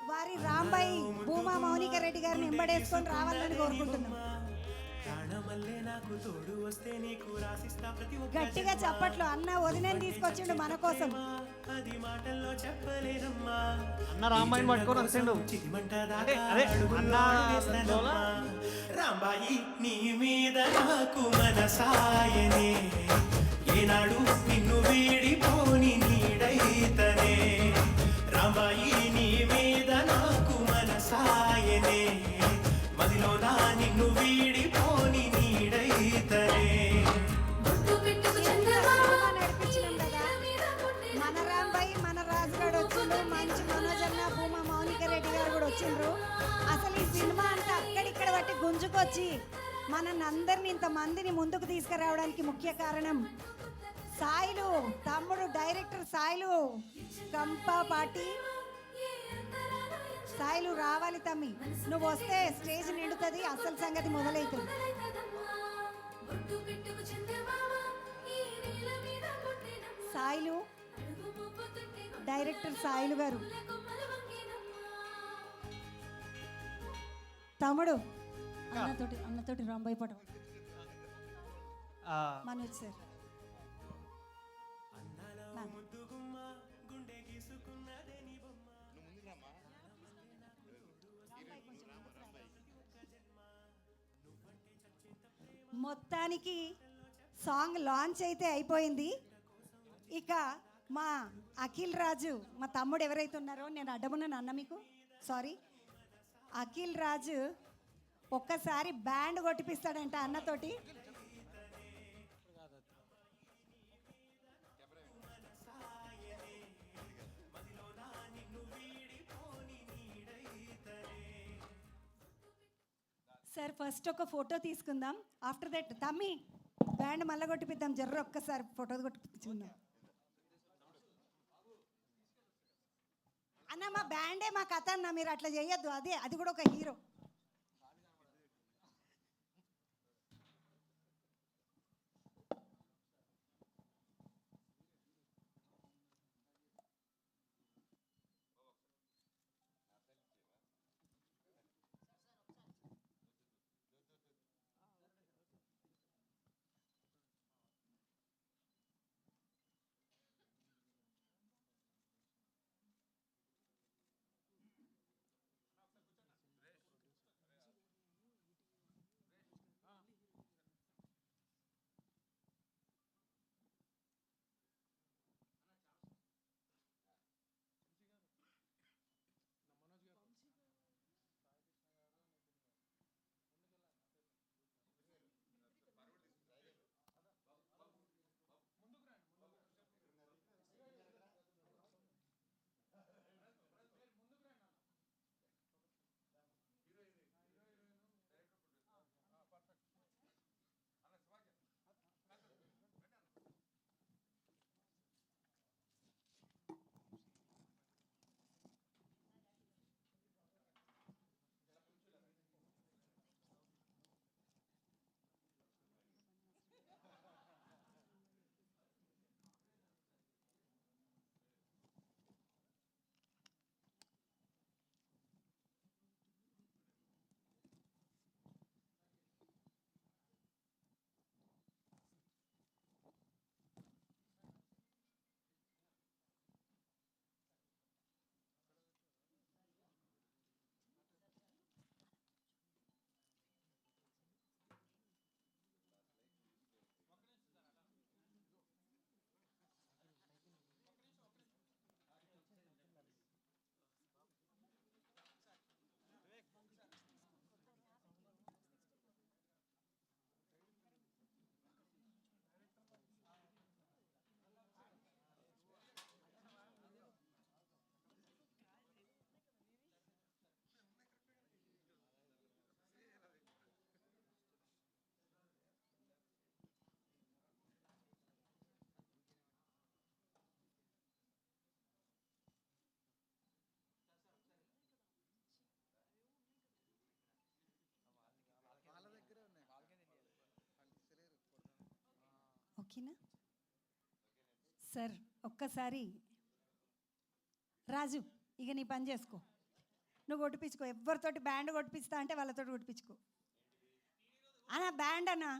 వారి రాంబాయి భూమా మౌనిక రెడ్డి గారిని ఎంబడేసుకొని రావాలని కోరుకుంటున్నాం. గట్టిగా చప్పట్లు. అన్న వదినని తీసుకొచ్చిండు మన కోసం. అన్న రామాయణ పట్టుకొని వచ్చిండు. రాంబాయి నీ మీద నాకు మనసాయనే, ఏనాడు నిన్ను వీడిపోని నీడైతనే. రాంబాయి నీ మీద నాకు మనసాయనే, మదిలో నా నిన్ను వీడిపోని నీడైతనే. నడిపించినాం కదా, మన రాంబాయి మన రాజుగాడు వచ్చిండు, మంచి మనోజ్ అన్న, భూమా మౌనిక రెడ్డి గారు కూడా వచ్చిండ్రు. అసలు ఈ సినిమా అంతా అక్కడిక్కడ బట్టి గుంజుకొచ్చి మనల్ని అందరిని ఇంతమందిని ముందుకు తీసుకురావడానికి ముఖ్య కారణం సాయిలు తమ్ముడు డైరెక్టర్ సాయిలు కంపాపాటి. సాయిలు రావాలి తమ్మి, నువ్వు వస్తే స్టేజ్ నిండుతుంది, అసలు సంగతి మొదలవుతుంది. సాయిలు డైరెక్టర్ సాయిలు గారు, తమ్ముడు అన్నతోటి రాంబాయి పటం మనోజ్ సార్. మొత్తానికి సాంగ్ లాంచ్ అయితే అయిపోయింది. ఇక మా అఖిల్ రాజు, మా తమ్ముడు ఎవరైతే ఉన్నారో, నేను అడ్డమున్నాను అన్న మీకు సారీ, అఖిల్ రాజు ఒక్కసారి బ్యాండ్ కొట్టిపిస్తాడంట అన్నతోటి. సార్ ఫస్ట్ ఒక ఫోటో తీసుకుందాం, ఆఫ్టర్ దట్ తమ్మి బ్యాండ్ మళ్ళీ కొట్టిపిద్దాం, జర్ర ఒక్కసారి ఫోటో కొట్టిపించుకుందాం. అన్న మా బ్యాండే మా కథ అన్న, మీరు అట్లా చేయొద్దు, అదే అది కూడా ఒక హీరో. ఓకేనా సార్? ఒక్కసారి రాజు, ఇక నీ పని చేసుకో, నువ్వు కొట్టిపించుకో. ఎవరితోటి బ్యాండ్ కొట్టిపిస్తా అంటే వాళ్ళతో కొట్టిపించుకో అన్నా, బ్యాండ్ అన్నా.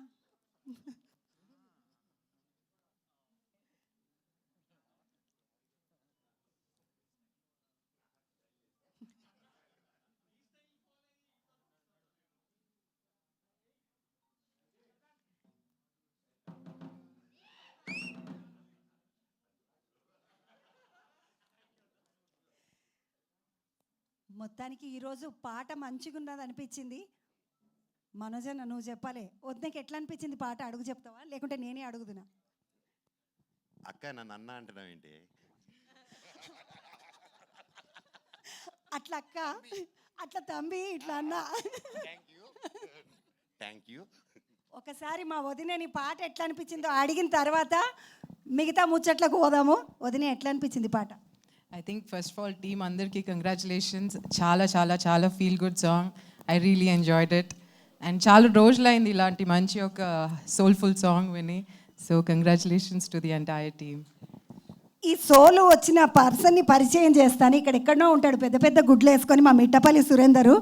మొత్తానికి ఈరోజు పాట మంచిగా ఉన్నది అనిపించింది. మనోజన్న నువ్వు చెప్పాలి, వద్దకి ఎట్లా అనిపించింది పాట? అడుగు చెప్తావా లేకుంటే నేనే అడుగుతున్నా? అక్క నన్ను అన్న అంటున్నావు ఏంటి? అట్లా అక్క, అట్లా తమ్మి, ఇట్లా అన్న. Thank you. ఒకసారి మా వదిన నీ పాట ఎట్లా అనిపించిందో అడిగిన తర్వాత మిగతా ముచ్చట్లకు పోదాము. వదిన ఎట్లా అనిపించింది పాట? I think first of all, team Andarki, congratulations. Chala feel good song. I really enjoyed it. And chala rojulaindi ilanti manchi oka soulful song vini. So congratulations to the entire team. ఈ సోలు వచ్చిన పర్సన్ని పరిచయం చేస్తాను. ఇక్కడ ఎక్కడనో ఉంటాడు, పెద్ద పెద్ద గుడ్లు వేసుకొని, మా మిట్టపల్లి సురేందరు.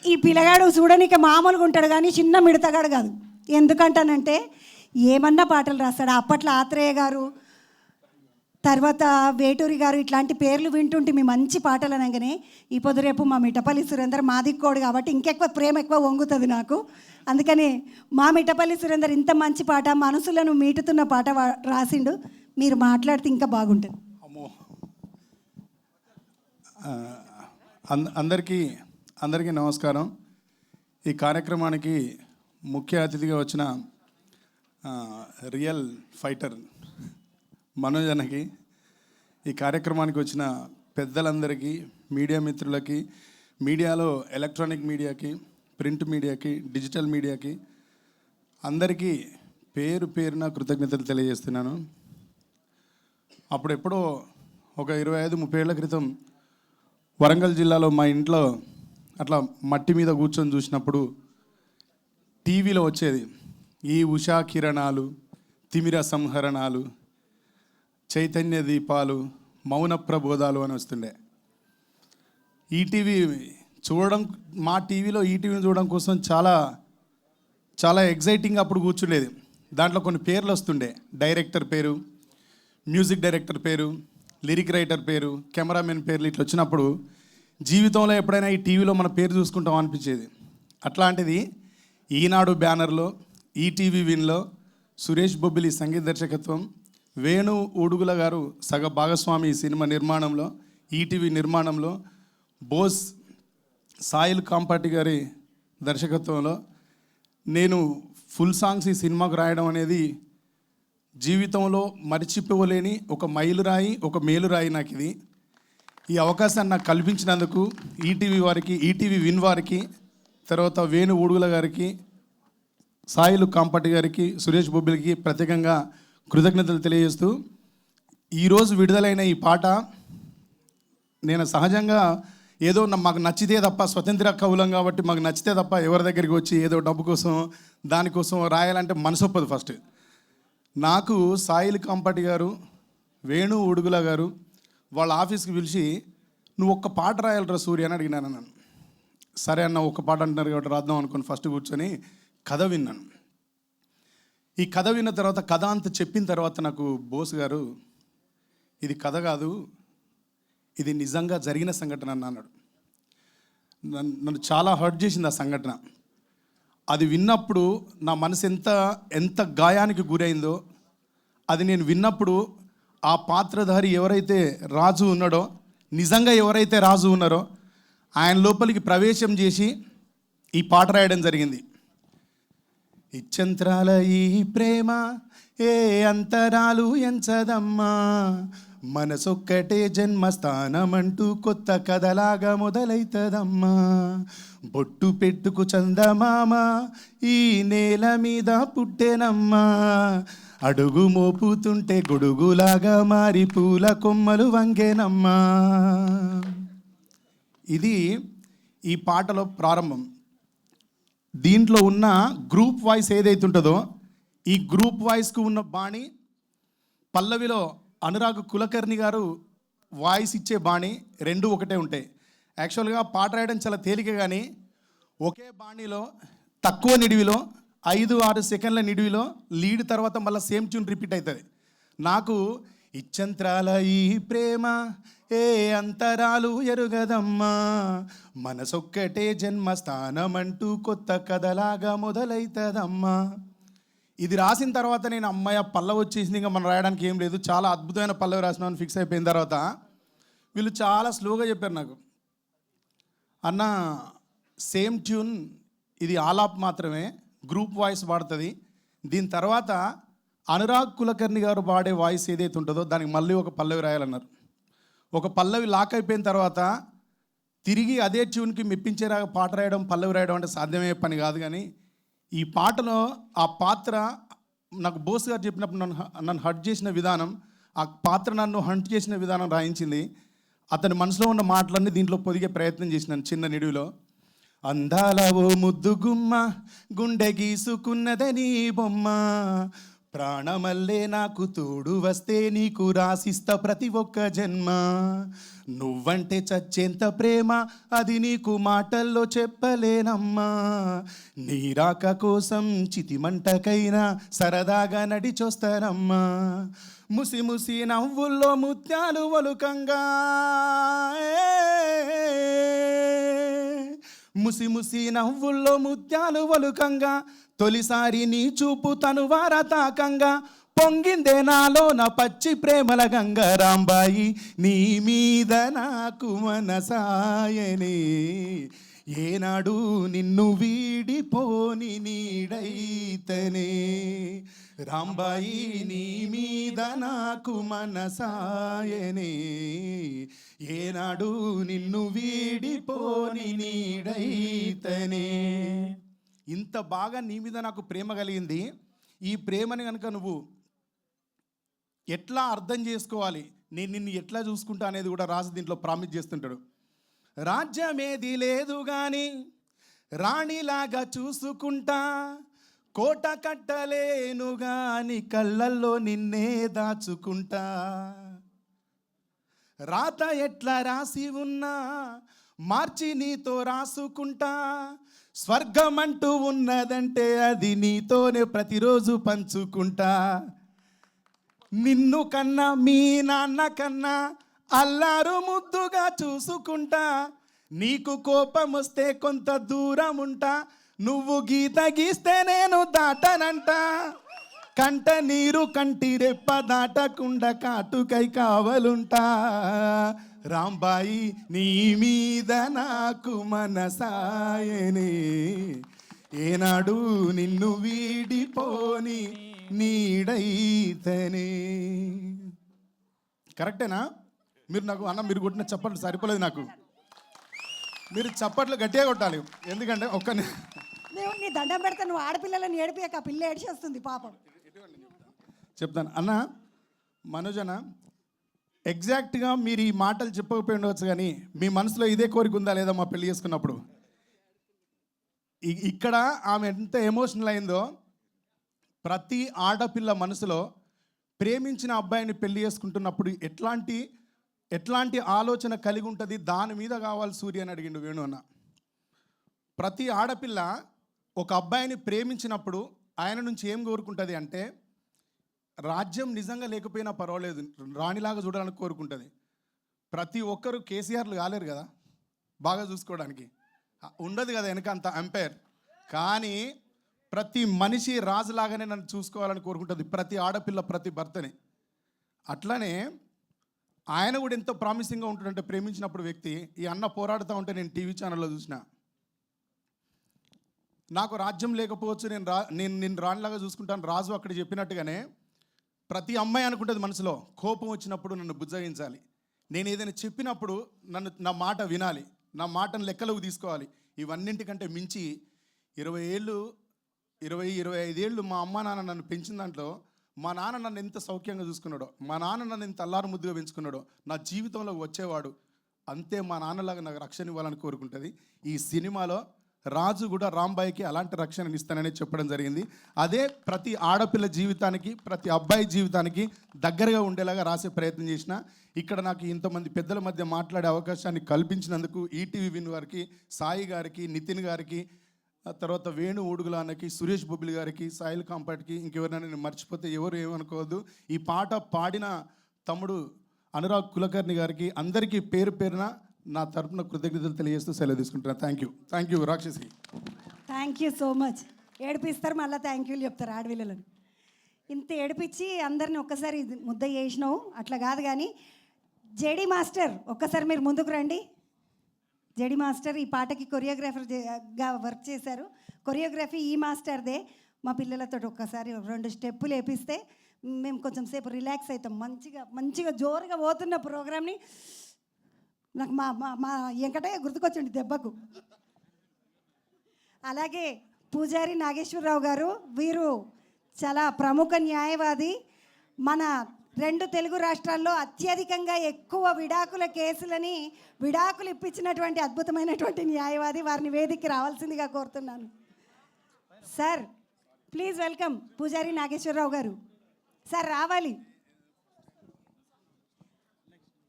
ఈ పిల్లగాడు చూడనిక మామూలుగా ఉంటాడు కానీ చిన్న మిడతగాడు కాదు. ఎందుకంటానంటే ఏమన్నా పాటలు రాస్తాడు. అప్పట్లో ఆత్రేయ గారు, తర్వాత వేటూరి గారు, ఇట్లాంటి పేర్లు వింటుంటే మీ మంచి పాటలు అనగానే ఈ పొద్దు రేపు మా మిట్టపల్లి సురేందర్ మాదిక్కోడు కాబట్టి ఇంకెక్కువ ప్రేమ ఎక్కువ వంగుతుంది నాకు. అందుకని మా మిట్టపల్లి సురేందర్ ఇంత మంచి పాట, మనసులను మీటుతున్న పాట రాసిండు. మీరు మాట్లాడితే ఇంకా బాగుంటుంది. అమ్మో, అందరికీ నమస్కారం. ఈ కార్యక్రమానికి ముఖ్య అతిథిగా వచ్చిన రియల్ ఫైటర్ మనోజ్ అన్నకి, ఈ కార్యక్రమానికి వచ్చిన పెద్దలందరికీ, మీడియా మిత్రులకి, మీడియాలో ఎలక్ట్రానిక్ మీడియాకి, ప్రింట్ మీడియాకి, డిజిటల్ మీడియాకి అందరికీ పేరు పేరున కృతజ్ఞతలు తెలియజేస్తున్నాను. అప్పుడెప్పుడో ఒక 25-30 ఏళ్ల క్రితం వరంగల్ జిల్లాలో మా ఇంట్లో అట్లా మట్టి మీద కూర్చొని చూసినప్పుడు టీవీలో వచ్చేది ఈ ఉషా కిరణాలు, తిమిర సంహరణాలు, చైతన్య దీపాలు, మౌన ప్రబోధాలు అని వస్తుండే. ఈటీవీ చూడడం, మా టీవీలో ఈటీవీని చూడడం కోసం చాలా ఎగ్జైటింగ్ అప్పుడు కూర్చుండేది. దాంట్లో కొన్ని పేర్లు వస్తుండే, డైరెక్టర్ పేరు, మ్యూజిక్ డైరెక్టర్ పేరు, లిరిక్ రైటర్ పేరు, కెమెరామెన్ పేర్లు ఇట్లా వచ్చినప్పుడు జీవితంలో ఎప్పుడైనా ఈ టీవీలో మన పేరు చూసుకుంటాం అనిపించేది. అట్లాంటిది ఈనాడు బ్యానర్లో, ఈటీవీ విన్లో సురేష్ బొబ్బిలి సంగీత దర్శకత్వం, వేణు ఊడుగుల గారు సగ భాగస్వామి ఈ సినిమా నిర్మాణంలో, ఈటీవీ నిర్మాణంలో, బోస్ సాయిల్ కాంపాటి గారి దర్శకత్వంలో నేను ఫుల్ సాంగ్స్ ఈ సినిమాకు రాయడం అనేది జీవితంలో మరిచిపోలేని ఒక మైలురాయి, ఒక మేలురాయి నాకు ఇది. ఈ అవకాశాన్ని నాకు కల్పించినందుకు ఈటీవీ వారికి, ఈటీవీ విన్ వారికి, తర్వాత వేణు ఊడుగుల గారికి, సాయిలు కాంపాటి గారికి, సురేష్ బొబ్బిలికి ప్రత్యేకంగా కృతజ్ఞతలు తెలియజేస్తూ, ఈరోజు విడుదలైన ఈ పాట నేను సహజంగా ఏదో మాకు నచ్చితే తప్ప, స్వతంత్ర కవులం కాబట్టి మాకు నచ్చితే తప్ప ఎవరి దగ్గరికి వచ్చి ఏదో డబ్బు కోసం దానికోసం రాయాలంటే మనసు ఒప్పదు. ఫస్ట్ నాకు సాయిల్ కాంపాటి గారు, వేణు ఉడుగుల గారు వాళ్ళ ఆఫీస్కి పిలిచి నువ్వు ఒక్క పాట రాయాలరా సూర్య అని అడిగినాను. నన్ను సరే అన్న, ఒక్క పాట అంటున్నారు కాబట్టి రాద్దాం అనుకుని ఫస్ట్ కూర్చొని కథ విన్నాను. ఈ కథ విన్న తర్వాత, కథ అంతా చెప్పిన తర్వాత నాకు బోస్ గారు, ఇది కథ కాదు, ఇది నిజంగా జరిగిన సంఘటన అన్నాడు. నన్ను చాలా హర్ట్ చేసింది ఆ సంఘటన. అది విన్నప్పుడు నా మనసు ఎంత గాయానికి గురైందో, అది నేను విన్నప్పుడు ఆ పాత్రధారి ఎవరైతే రాజు ఉన్నాడో, నిజంగా ఎవరైతే రాజు ఉన్నారో ఆయన లోపలికి ప్రవేశం చేసి ఈ పాట రాయడం జరిగింది. ఇచ్చంత్రాల ఈ ప్రేమ ఏ అంతరాలు ఎంచదమ్మా, మనసొక్కటే జన్మస్థానమంటూ కొత్త కథలాగా మొదలైతదమ్మా, బొట్టు పెట్టుకు చందమామ ఈ నేల మీద పుట్టెనమ్మా, అడుగు మోపుతుంటే గొడుగులాగా మారి పూల కొమ్మలు వంగేనమ్మా. ఇది ఈ పాటలో ప్రారంభం. దీంట్లో ఉన్న గ్రూప్ వాయిస్ ఏదైతే ఉంటుందో ఈ గ్రూప్ వాయిస్కు ఉన్న బాణి, పల్లవిలో అనురాగ్ కులకర్ణి గారు వాయిస్ ఇచ్చే బాణి రెండు ఒకటే ఉంటాయి. యాక్చువల్గా పాట రాయడం చాలా తేలిక, కానీ ఒకే బాణీలో తక్కువ నిడివిలో 5-6 సెకండ్ల నిడివిలో లీడ్ తర్వాత మళ్ళీ సేమ్ ట్యూన్ రిపీట్ అవుతుంది. నాకు ఇచ్చంత్రాల ఈ ప్రేమ ఏ అంతరాలు ఎరుగదమ్మా, మనసొక్కటే జన్మస్థానమంటూ కొత్త కథలాగా మొదలైతదమ్మా. ఇది రాసిన తర్వాత నేను అమ్మాయి పల్లవి వచ్చేసింది, ఇంకా మనం రాయడానికి ఏం లేదు, చాలా అద్భుతమైన పల్లవి రాసినామని ఫిక్స్ అయిపోయిన తర్వాత వీళ్ళు చాలా స్లోగా చెప్పారు నాకు, అన్న సేమ్ ట్యూన్ ఇది ఆలాప్ మాత్రమే, గ్రూప్ వాయిస్ వాడుతుంది, దీని తర్వాత అనురాగ్ కులకర్ణి గారు పాడే వాయిస్ ఏదైతే ఉంటుందో దానికి మళ్ళీ ఒక పల్లవి రాయాలన్నారు. ఒక పల్లవి లాక్ అయిపోయిన తర్వాత తిరిగి అదే ట్యూన్కి మెప్పించేలాగా పాట రాయడం, పల్లవి రాయడం అంటే సాధ్యమయ్యే పని కాదు. కానీ ఈ పాటలో ఆ పాత్ర నాకు బోస్ గారు చెప్పినప్పుడు నన్ను హర్ట్ చేసిన విధానం, ఆ పాత్ర నన్ను హంట్ చేసిన విధానం రాయించింది. అతని మనసులో ఉన్న మాటలన్నీ దీంట్లో పొదిగే ప్రయత్నం చేసినాను చిన్న నిడివిలో. అందాల ఓ ముద్దు గుమ్మ, గుండె గీసుకున్నదని బొమ్మ, ప్రాణమల్లే నాకు తోడు వస్తే నీకు రాసిస్తా ప్రతి ఒక్క జన్మ, నువ్వంటే చచ్చేంత ప్రేమ అది నీకు మాటల్లో చెప్పలేనమ్మా, నీ రాక కోసం చితిమంటకైనా సరదాగా నడిచొస్తానమ్మా, ముసి ముసి నవ్వుల్లో ముత్యాలు ఒలుకంగా, ముసి ముసి నవ్వుల్లో ముత్యాలు ఒలుకంగా, తొలిసారి నీ చూపు తనువార తాకంగా, పొంగిందే నాలో నా పచ్చి ప్రేమల గంగ, రాంబాయి నీ మీద నాకు మనసాయనే, ఏనాడు నిన్ను వీడిపోని నీడైతనే, రాంబాయి నీ మీద నాకు మనసాయనే, ఏనాడు నిన్ను వీడిపోని నీడైతనే. ఇంత బాగా నీ మీద నాకు ప్రేమ కలిగింది, ఈ ప్రేమని కనుక నువ్వు ఎట్లా అర్థం చేసుకోవాలి, నేను నిన్ను ఎట్లా చూసుకుంటా అనేది కూడా రాసి దీంట్లో ప్రామిస్ చేస్తుంటాడు. రాజ్యమేది లేదు కానీ రాణిలాగా చూసుకుంటా, కోట కట్టలేను గాని కళ్ళల్లో నిన్నే దాచుకుంటా, రాత ఎట్లా రాసి ఉన్నా మార్చి నీతో రాసుకుంటా, స్వర్గం అంటూ ఉన్నదంటే అది నీతోనే ప్రతిరోజు పంచుకుంటా, నిన్ను కన్నా మీ నాన్న కన్నా అల్లారు ముద్దుగా చూసుకుంటా, నీకు కోపం వస్తే కొంత దూరం ఉంటా, నువ్వు గీత గీస్తే నేను దాటనంట, కంట నీరు కంటి రెప్ప దాటకుండా కాటుకై కావలుంటా, రాంబాయి నీ మీద నాకు మనసాయనే, ఏనాడు నిన్ను వీడిపోని నీడైతనే. కరెక్టేనా? మీరు నాకు అన్న మీరు కొట్టిన చప్పట్లు సరిపోలేదు, నాకు మీరు చప్పట్లు గట్టిగా కొట్టాలి, ఎందుకంటే దేవుడు నీ దండం పెడతా, నువ్వు ఆడపిల్లలను ఏడిపోయాక ఆ పిల్ల ఏడిచేస్తుంది పాపం. చెప్తాను అన్న. మనోజన, ఎగ్జాక్ట్గా మీరు ఈ మాటలు చెప్పకపోయి ఉండవచ్చు, కానీ మీ మనసులో ఇదే కోరిక ఉందా లేదా మా పెళ్లి చేసుకున్నప్పుడు? ఇక్కడ ఆమె ఎంత ఎమోషనల్ అయిందో, ప్రతి ఆడపిల్ల మనసులో ప్రేమించిన అబ్బాయిని పెళ్లి చేసుకుంటున్నప్పుడు ఎట్లాంటి ఆలోచన కలిగి ఉంటుంది, దాని మీద కావాలి సూర్య అని అడిగిండు వేణు అన్న. ప్రతి ఆడపిల్ల ఒక అబ్బాయిని ప్రేమించినప్పుడు ఆయన నుంచి ఏం కోరుకుంటుంది అంటే, రాజ్యం నిజంగా లేకపోయినా పర్వాలేదు, రాణిలాగా చూడాలని కోరుకుంటుంది. ప్రతి ఒక్కరు కేసీఆర్లు కాలేరు కదా బాగా చూసుకోవడానికి, ఉండదు కదా వెనక అంత ఎంపైర్, కానీ ప్రతి మనిషి రాజులాగానే నన్ను చూసుకోవాలని కోరుకుంటుంది ప్రతి ఆడపిల్ల, ప్రతి భర్తని. అట్లనే ఆయన కూడా ఎంతో ప్రామిసింగ్గా ఉంటుందంటే ప్రేమించినప్పుడు వ్యక్తి. ఈ అన్న పోరాడుతూ ఉంటే నేను టీవీ ఛానల్లో చూసిన, నాకు రాజ్యం లేకపోవచ్చు, నేను రాణిలాగా చూసుకుంటాను, రాజు అక్కడ చెప్పినట్టుగానే ప్రతి అమ్మాయి అనుకుంటుంది మనసులో, కోపం వచ్చినప్పుడు నన్ను బుజ్జగించాలి, నేను ఏదైనా చెప్పినప్పుడు నా మాట వినాలి, నా మాటను లెక్కలోకి తీసుకోవాలి. ఇవన్నింటికంటే మించి 25 ఏళ్ళు మా అమ్మ నాన్న నన్ను పెంచిన దాంట్లో, మా నాన్న నన్ను ఎంత సౌఖ్యంగా చూసుకున్నాడో, మా నాన్న నన్ను ఎంత అల్లారు ముద్దుగా పెంచుకున్నాడో, నా జీవితంలో వచ్చేవాడు అంతే మా నాన్నలాగా నాకు రక్షణ ఇవ్వాలని కోరుకుంటుంది. ఈ సినిమాలో రాజు కూడా రాంబాయికి అలాంటి రక్షణని ఇస్తానని చెప్పడం జరిగింది. అదే ప్రతి ఆడపిల్ల జీవితానికి, ప్రతి అబ్బాయి జీవితానికి దగ్గరగా ఉండేలాగా రాసే ప్రయత్నం చేసిన. ఇక్కడ నాకు ఇంతమంది పెద్దల మధ్య మాట్లాడే అవకాశాన్ని కల్పించినందుకు ఈటీవీ విన్ వారికి, సాయి గారికి, నితిన్ గారికి, ఆ తర్వాత వేణు ఊడుగులాన్నకి, సురేష్ బొబ్బిలి గారికి, సాయిల్ కాంపాట్కి, ఇంకెవరైనా నేను మర్చిపోతే ఎవరు ఏమనుకోవద్దు. ఈ పాట పాడిన తమ్ముడు అనురాగ్ కులకర్ణి గారికి అందరికీ పేరు పేరున నా తరపున కృతజ్ఞతలు తెలియజేస్తూ సెలవు తీసుకుంటున్నాను. థ్యాంక్ యూ రాక్షసి. Thank you so much. ఏడిపిస్తారు మళ్ళీ థ్యాంక్ యూలు చెప్తారు ఆడపిల్లలను. ఇంత ఏడిపించి అందరిని ఒక్కసారి ముద్ద చేసినావు అట్లా కాదు. కానీ జేడి మాస్టర్ ఒక్కసారి మీరు ముందుకు రండి. జేడి మాస్టర్ ఈ పాటకి కొరియోగ్రాఫర్గా వర్క్ చేశారు. కొరియోగ్రఫీ ఈ మాస్టర్దే. మా పిల్లలతో ఒక్కసారి 2 స్టెప్పులు వేపిస్తే మేము కొంచెం సేపు రిలాక్స్ అవుతాం. మంచిగా జోరుగా పోతున్న ప్రోగ్రామ్ని నాకు మా వెంకటయ్య గుర్తుకొచ్చండి దెబ్బకు. అలాగే పూజారి నాగేశ్వరరావు గారు, వీరు చాలా ప్రముఖ న్యాయవాది. మన 2 తెలుగు రాష్ట్రాల్లో అత్యధికంగా ఎక్కువ విడాకుల కేసులని విడాకులు ఇప్పించినటువంటి అద్భుతమైనటువంటి న్యాయవాది. వారిని వేదికకి రావాల్సిందిగా కోరుతున్నాను. సార్ ప్లీజ్ వెల్కమ్ పూజారి నాగేశ్వరరావు గారు. సార్ రావాలి.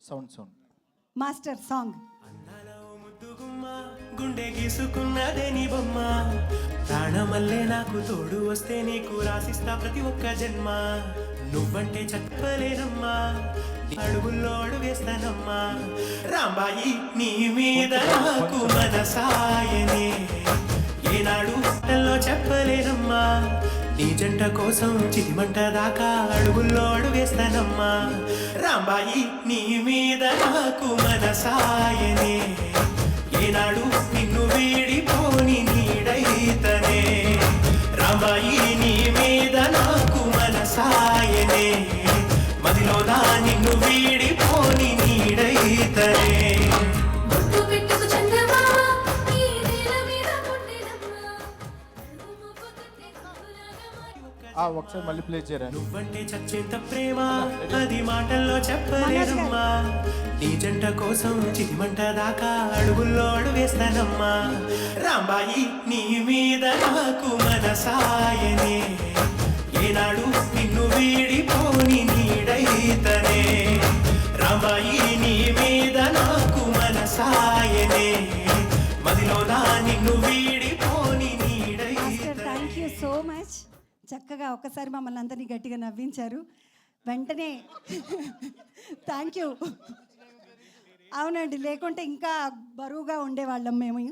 Sound master song. అందాల ఓ ముద్దుగుమ్మ, గుండె గీసుకున్నదే నీ బొమ్మ, ప్రాణమల్లే నాకు తోడు వస్తే నీకు రాసిస్తా ప్రతి ఒక్క జన్మ. నువ్వంటే చెప్పలేనమ్మా, నీ అడుగుల్లో అడుగేస్తానమ్మా. రాంబాయి నీ మీద నాకు మనసాయనే, ఏనాడు మాటల్లో చెప్పలేనమ్మా. నీ జంట కోసం చితిమంట దాకా అడుగుల్లో అడుగేస్తానమ్మా. రాంబాయి నీ మీద నాకు మనసాయనే, ఏనాడు నిన్ను వీడిపోని నీడైతనే. రాంబాయి నీ మీద నాకు మనసాయనే, మదిలోనా నిన్ను వీడిపోని నీడైతనే. బొట్టు పెట్టుకు చందమామ ఈ నేల మీద పుట్టినమ్మ, ముగ్గుతుంటే కబులాగా మారి ఒకసారి మళ్ళీ ప్లే చేయరా. నువ్వంటే చచ్చేంత ప్రేమ అది మాటల్లో చెప్పలేనమ్మా. నీ జంట కోసం చితిమంట దాకా అడుగుల్లో అడుగేస్తానమ్మా. రాంబాయి నీ మీద నాకు మనసాయనే, ఏనాడు నిన్ను వీడిపోని నీడైతనే. రాంబాయి నీ మీద నాకు మనసాయనే, మదిలోనా నిన్ను వీడిపోని మాస్టర్ థ్యాంక్ యూ నీడైతనే. So much. చక్కగా ఒక్కసారి మమ్మల్ని అందరినీ గట్టిగా నవ్వించారు. వెంటనే థ్యాంక్ యూ. అవునండి, లేకుంటే ఇంకా బరువుగా ఉండేవాళ్ళం మేము.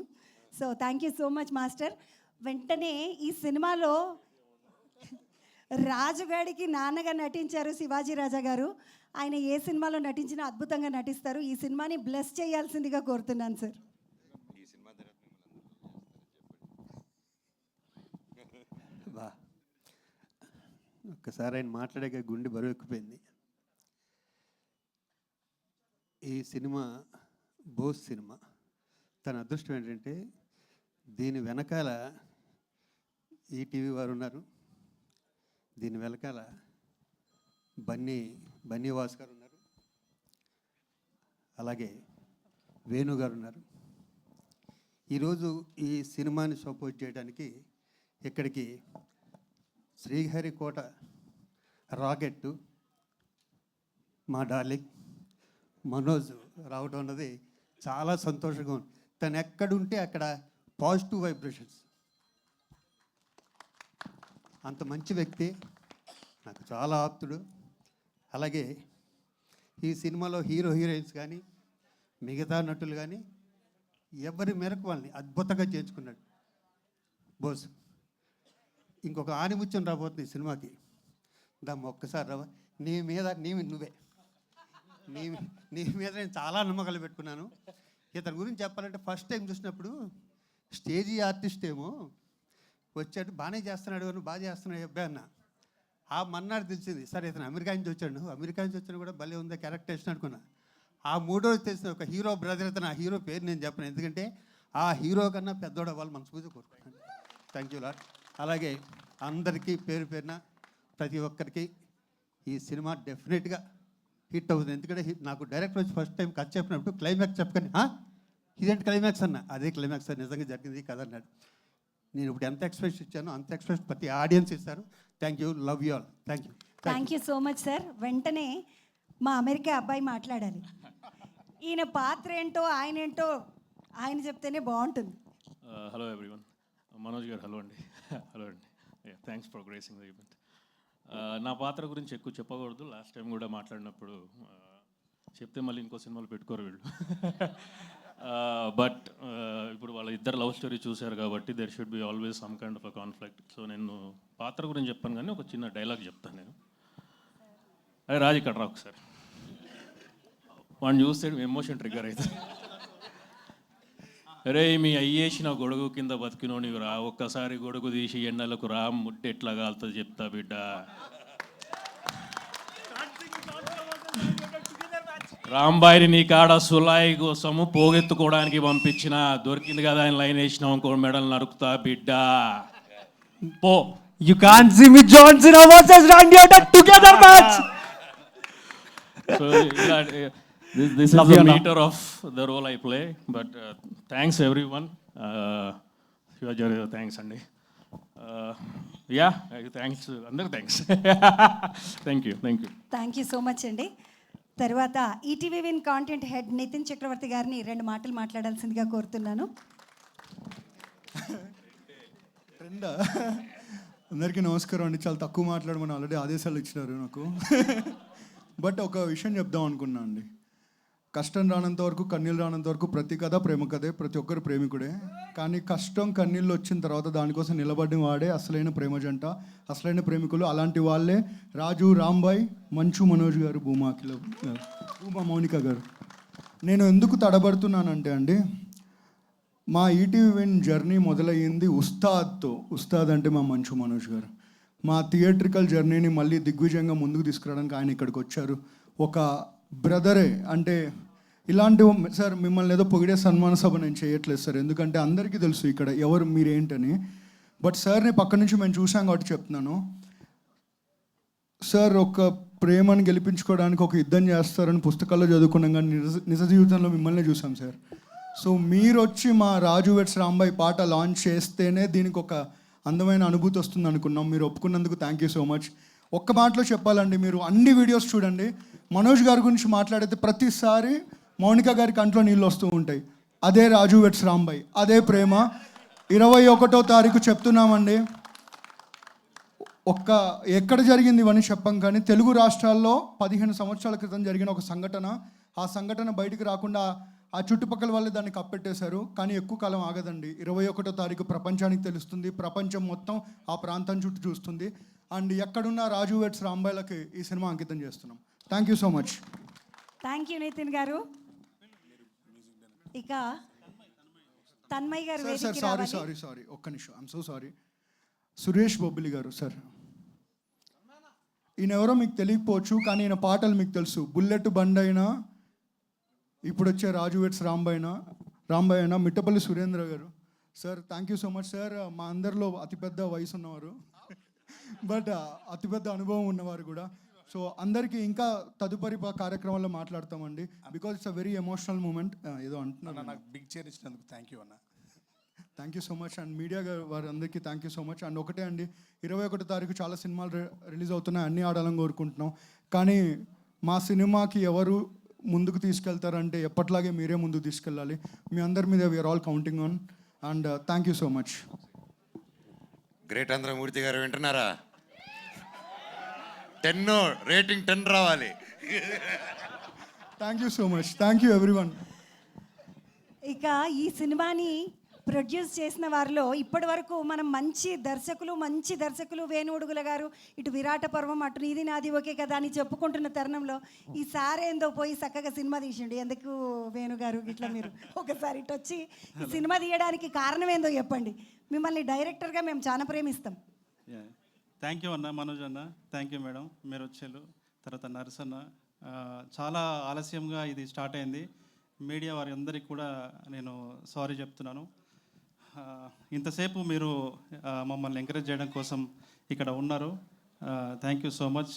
So thank you so much master. వెంటనే ఈ సినిమాలో రాజుగాడికి నాన్నగా నటించారు శివాజీ రాజా గారు. ఆయన ఏ సినిమాలో నటించినా అద్భుతంగా నటిస్తారు. ఈ సినిమాని బ్లెస్ చేయాల్సిందిగా కోరుతున్నాను సార్. బా ఒక్కసారి ఆయన మాట్లాడాక గుండె బరువు ఎక్కిపోయింది. ఈ సినిమా బోస్ సినిమా. తన అదృష్టం ఏంటంటే దీని వెనకాల ఈటీవీ వారు ఉన్నారు, దీని వెనకాల బన్నీవాస్ గారు ఉన్నారు, అలాగే వేణు గారు ఉన్నారు. ఈరోజు ఈ సినిమాని సపోర్ట్ చేయడానికి ఇక్కడికి శ్రీహరికోట రాకెట్ మా డార్లింగ్ మనోజ్ రావడం అన్నది చాలా సంతోషంగా ఉంది. తను ఎక్కడుంటే అక్కడ పాజిటివ్ వైబ్రేషన్స్. అంత మంచి వ్యక్తి, నాకు చాలా ఆప్తుడు. అలాగే ఈ సినిమాలో హీరోయిన్స్ కానీ మిగతా నటులు కానీ ఎవరి మేరకు వాళ్ళని అద్భుతంగా చేర్చుకున్నాడు బోస్. ఇంకొక ఆనిముత్యం రాబోతుంది ఈ సినిమాకి. దమ్మ ఒక్కసారి రావా. నువ్వే నీ మీద నేను చాలా నమ్మకాలు పెట్టుకున్నాను. ఇతని గురించి చెప్పాలంటే ఫస్ట్ టైం చూసినప్పుడు స్టేజీ ఆర్టిస్ట్ ఏమో వచ్చాడు, బాగానే చేస్తున్నాడు అని, బాగా చేస్తున్నాడు అబ్బాయి అన్న. ఆ మన్నాడు తెలిసింది, సరే ఇతను అమెరికా నుంచి వచ్చాడు, అమెరికా నుంచి వచ్చినా కూడా భలే ఉందా క్యారెక్టరేషన్ అనుకున్నా. ఆ 3వ రోజు తెలిసిన ఒక హీరో బ్రదర్. ఇతను ఆ హీరో పేరు నేను చెప్పను, ఎందుకంటే ఆ హీరో కన్నా పెద్దోడు వాళ్ళు మనస్ఫూర్తిగా కోరుకుంటాను. Thank you lot. అలాగే అందరికీ పేరు పేరున ప్రతి ఒక్కరికి ఈ సినిమా డెఫినెట్గా హిట్ అవుతుంది. ఎందుకంటే నాకు డైరెక్టర్ వచ్చి ఫస్ట్ టైం కథ చెప్పినప్పుడు క్లైమాక్స్ చెప్పకని ఇదేంటి క్లైమాక్స్ అన్న, అదే క్లైమాక్స్ సార్, నిజంగా జరిగింది కథ అన్నాడు. నేను ఇప్పుడు ఎంత ఎక్స్ప్రెస్ ఇచ్చానో అంత ఎక్స్ప్రెస్ ప్రతి ఆడియన్స్ ఇస్తారు. Thank you, love you all. Thank you. Thank you so much sir. వెంటనే మా అమెరికా అబ్బాయి మాట్లాడాలి. ఈయన పాత్ర ఏంటో ఆయన ఏంటో ఆయన చెప్తేనే బాగుంటుంది. హలో ఎవ్రీవన్, మనోజ్ గారు హలో అండి. హలో అండి, thanks for gracing the event. నా పాత్ర గురించి ఎక్కువ చెప్పకూడదు, లాస్ట్ టైం కూడా మాట్లాడినప్పుడు చెప్తే మళ్ళీ ఇంకో సినిమాలు పెట్టుకోరు వీళ్ళు. బట్ ఇప్పుడు వాళ్ళ ఇద్దరు లవ్ స్టోరీ చూశారు కాబట్టి there should be always some kind of a conflict. So నేను పాత్ర గురించి చెప్పాను కానీ ఒక చిన్న డైలాగ్ చెప్తాను నేను. అదే రాజు ఇక్కడ రా ఒకసారి, వాడిని చూస్తే ఎమోషన్ ట్రిగ్గర్ అవుతుంది. అరే మీ అయ్యేసిన గొడుగు కింద బతికినోనివి రా, ఒక్కసారి గొడుగు తీసి ఎండలకు రా, ముట్టె ఎట్లా కాలుతుంది చెప్తా బిడ్డ. రాంబాయిని నీ కాడ సులాయి కోసము పోగెత్తుకోవడానికి పంపించిన, దొరికింది కదా ఆయన లైన్ వేసినాం ఇంకో మెడల్ నరుకుతా బిడ్డ పో. You can't see me John Cena versus Randy Orton together match. So this is the meter of the role I play. But thanks everyone. Thanks Andy. Yeah, thanks. Under thanks. Thank you. Thank you so much అండి. తర్వాత ETV Win content head Nithin Chakravarthi గారిని 2 మాటలు మాట్లాడాల్సిందిగా కోరుతున్నాను. అందరికీ నమస్కారం అండి. చాలా తక్కువ మాట్లాడమని ఆల్రెడీ ఆదేశాలు ఇచ్చినారు నాకు. బట్ ఒక విషయం చెప్దాం అనుకున్నా అండి. కష్టం రానంత వరకు, కన్నీళ్ళు రానంత వరకు ప్రతి కథ ప్రేమ కథే, ప్రతి ఒక్కరు ప్రేమికుడే. కానీ కష్టం కన్నీళ్ళు వచ్చిన తర్వాత దానికోసం నిలబడిన వాడే అసలైన ప్రేమ జంట, అసలైన ప్రేమికులు. అలాంటి వాళ్ళే రాజు, రాంబాయ్, మంచు మనోజ్ గారు, భూమా మౌనిక గారు. నేను ఎందుకు తడబడుతున్నానంటే అండి, మా ఈటీవీ విన్ జర్నీ మొదలయ్యింది ఉస్తాద్తో. ఉస్తాద్ అంటే మా మంచు మనోజ్ గారు. మా థియేట్రికల్ జర్నీని మళ్ళీ దిగ్విజయంగా ముందుకు తీసుకురావడానికి ఆయన ఇక్కడికి వచ్చారు. ఒక బ్రదరే అంటే ఇలాంటి సార్, మిమ్మల్ని ఏదో పొగిడే సన్మాన సభ నేను చేయట్లేదు సార్, ఎందుకంటే అందరికీ తెలుసు ఇక్కడ ఎవరు మీరేంటని. బట్ సార్ని పక్క నుంచి మేము చూసాం కాబట్టి చెప్తున్నాను. సార్ ఒక ప్రేమను గెలిపించుకోవడానికి ఒక యుద్ధం చేస్తారని పుస్తకాల్లో చదువుకున్నాం, కానీ నిజ జీవితంలో మిమ్మల్ని చూసాం సార్. సో మీరు వచ్చి మా రాజు వెట్స్ రాంబాయ్ పాట లాంచ్ చేస్తేనే దీనికి ఒక అందమైన అనుభూతి వస్తుంది అనుకున్నాం. మీరు ఒప్పుకున్నందుకు థ్యాంక్ యూ సో మచ్. ఒక్క మాటలో చెప్పాలండి, మీరు అన్ని వీడియోస్ చూడండి, మనోజ్ గారి గురించి మాట్లాడితే ప్రతిసారి మౌనిక గారి కంట్లో నీళ్ళు వస్తూ ఉంటాయి. అదే రాజు వెట్స్ రాంబాయ్, అదే ప్రేమ. 21వ తారీఖు చెప్తున్నామండి. ఎక్కడ జరిగింది ఇవన్నీ చెప్పం, కానీ తెలుగు రాష్ట్రాల్లో 15 సంవత్సరాల క్రితం జరిగిన ఒక సంఘటన. ఆ సంఘటన బయటికి రాకుండా ఆ చుట్టుపక్కల వాళ్ళే దాన్ని కప్పెట్టేశారు. కానీ ఎక్కువ కాలం ఆగదండి. 21వ తారీఖు ప్రపంచానికి తెలుస్తుంది, ప్రపంచం మొత్తం ఆ ప్రాంతం చుట్టూ చూస్తుంది. అండ్ ఎక్కడున్న రాజు వెట్స్ రాంబాయ్లకి ఈ సినిమా అంకితం చేస్తున్నాం. Thank you so much. Thank you Nitin garu. ఇక తన్మయ్ గారు వేదికకి రావాలి. సారీ ఒక్క నిమిషం, I'm so sorry. Suresh Bobbili garu sir, ఈయన ఎవరో మీకు తెలియకపోవచ్చు, కానీ ఈయన పాటలు మీకు తెలుసు. బుల్లెట్ బండ్ అయినా, ఇప్పుడు వచ్చే రాజు వెట్స్ రాంబాయ్ అయినా, మిట్టపల్లి సురేంద్ర గారు. Sir thank you so much sir. మా అందరిలో అతిపెద్ద వయసు ఉన్నవారు, బట్ అతిపెద్ద అనుభవం ఉన్నవారు కూడా. సో అందరికీ ఇంకా తదుపరి కార్యక్రమాల్లో మాట్లాడతామండి, because it's a very emotional moment. ఏదో అంటున్నాను, నాకు బిగ్ చైర్ ఇచ్చినందుకు థ్యాంక్ యూ అన్న. Thank you so much. And media వారందరికీ thank you so much. And ఒకటే అండి, 21వ తారీఖు చాలా సినిమాలు రిలీజ్ అవుతున్నాయి, అన్నీ ఆడాలని కోరుకుంటున్నాం. కానీ మా సినిమాకి ఎవరు ముందుకు తీసుకెళ్తారంటే ఎప్పట్లాగే మీరే ముందుకు తీసుకెళ్ళాలి. మీ అందరి మీద we're all counting on. And thank you so much. Great Andhramurthy garu వింటున్నారా? 10 రేటింగ్ 10 రావాలి. Thank you so much. Thank you everyone. ఇక ఈ సినిమాని ప్రొడ్యూస్ చేసిన వారిలో ఇప్పటి వరకు మనం మంచి దర్శకులు వేణుడుగుల గారు, ఇటు విరాట పర్వం, అటు నీది నాది ఓకే కదా అని చెప్పుకుంటున్న తరుణంలో ఈ సారేందో పోయి చక్కగా సినిమా తీసిండు. ఎందుకు వేణు గారు ఇట్లా మీరు ఒకసారి ఇటు వచ్చి ఈ సినిమా తీయడానికి కారణం ఏందో చెప్పండి. మిమ్మల్ని డైరెక్టర్గా మేము చాలా ప్రేమిస్తాం. థ్యాంక్ యూ అన్న, మనోజ్ అన్న, థ్యాంక్ యూ మేడం, మీరు వచ్చేలు. తర్వాత నరసన్న, చాలా ఆలస్యంగా ఇది స్టార్ట్ అయింది. మీడియా వారి అందరికీ కూడా నేను సారీ చెప్తున్నాను. ఇంతసేపు మీరు మమ్మల్ని ఎంకరేజ్ చేయడం కోసం ఇక్కడ ఉన్నారు. Thank you so much.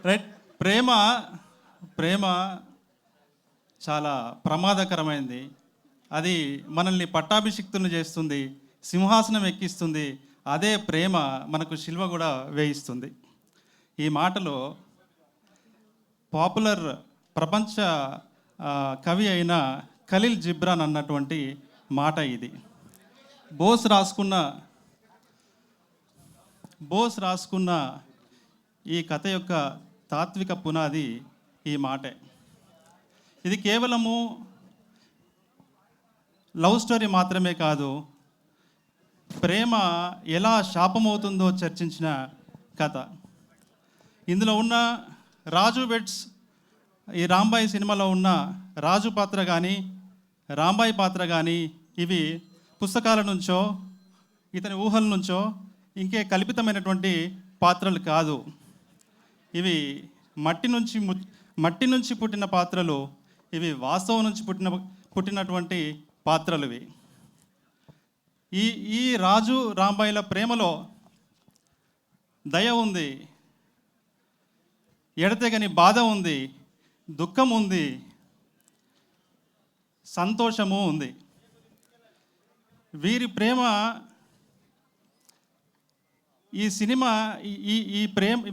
Right. ప్రేమ చాలా ప్రమాదకరమైనది. అది మనల్ని పట్టాభిషిక్తులను చేస్తుంది, సింహాసనం ఎక్కిస్తుంది. అదే ప్రేమ మనకు శిల్వ కూడా వేయిస్తుంది. ఈ మాటలో పాపులర్ ప్రపంచ కవి అయిన ఖలీల్ జిబ్రాన్ అన్నటువంటి మాట ఇది. బోస్ రాసుకున్న ఈ కథ యొక్క తాత్విక పునాది ఈ మాటే. ఇది కేవలము లవ్ స్టోరీ మాత్రమే కాదు, ప్రేమ ఎలా శాపమవుతుందో చర్చించిన కథ. ఇందులో ఉన్న రాజు వెడ్స్, ఈ రాంబాయి సినిమాలో ఉన్న రాజు పాత్ర కానీ రాంబాయి పాత్ర కానీ ఇవి పుస్తకాల నుంచో ఇతని ఊహల నుంచో ఇంకే కల్పితమైనటువంటి పాత్రలు కాదు. ఇవి మట్టి నుంచి పుట్టిన పాత్రలు. ఇవి వాస్తవం నుంచి పుట్టినటువంటి పాత్రలు ఇవి. ఈ రాజు రాంబాయిల ప్రేమలో దయ ఉంది, ఎడతెగని బాధ ఉంది, దుఃఖం ఉంది, సంతోషము ఉంది. వీరి ప్రేమ ఈ సినిమా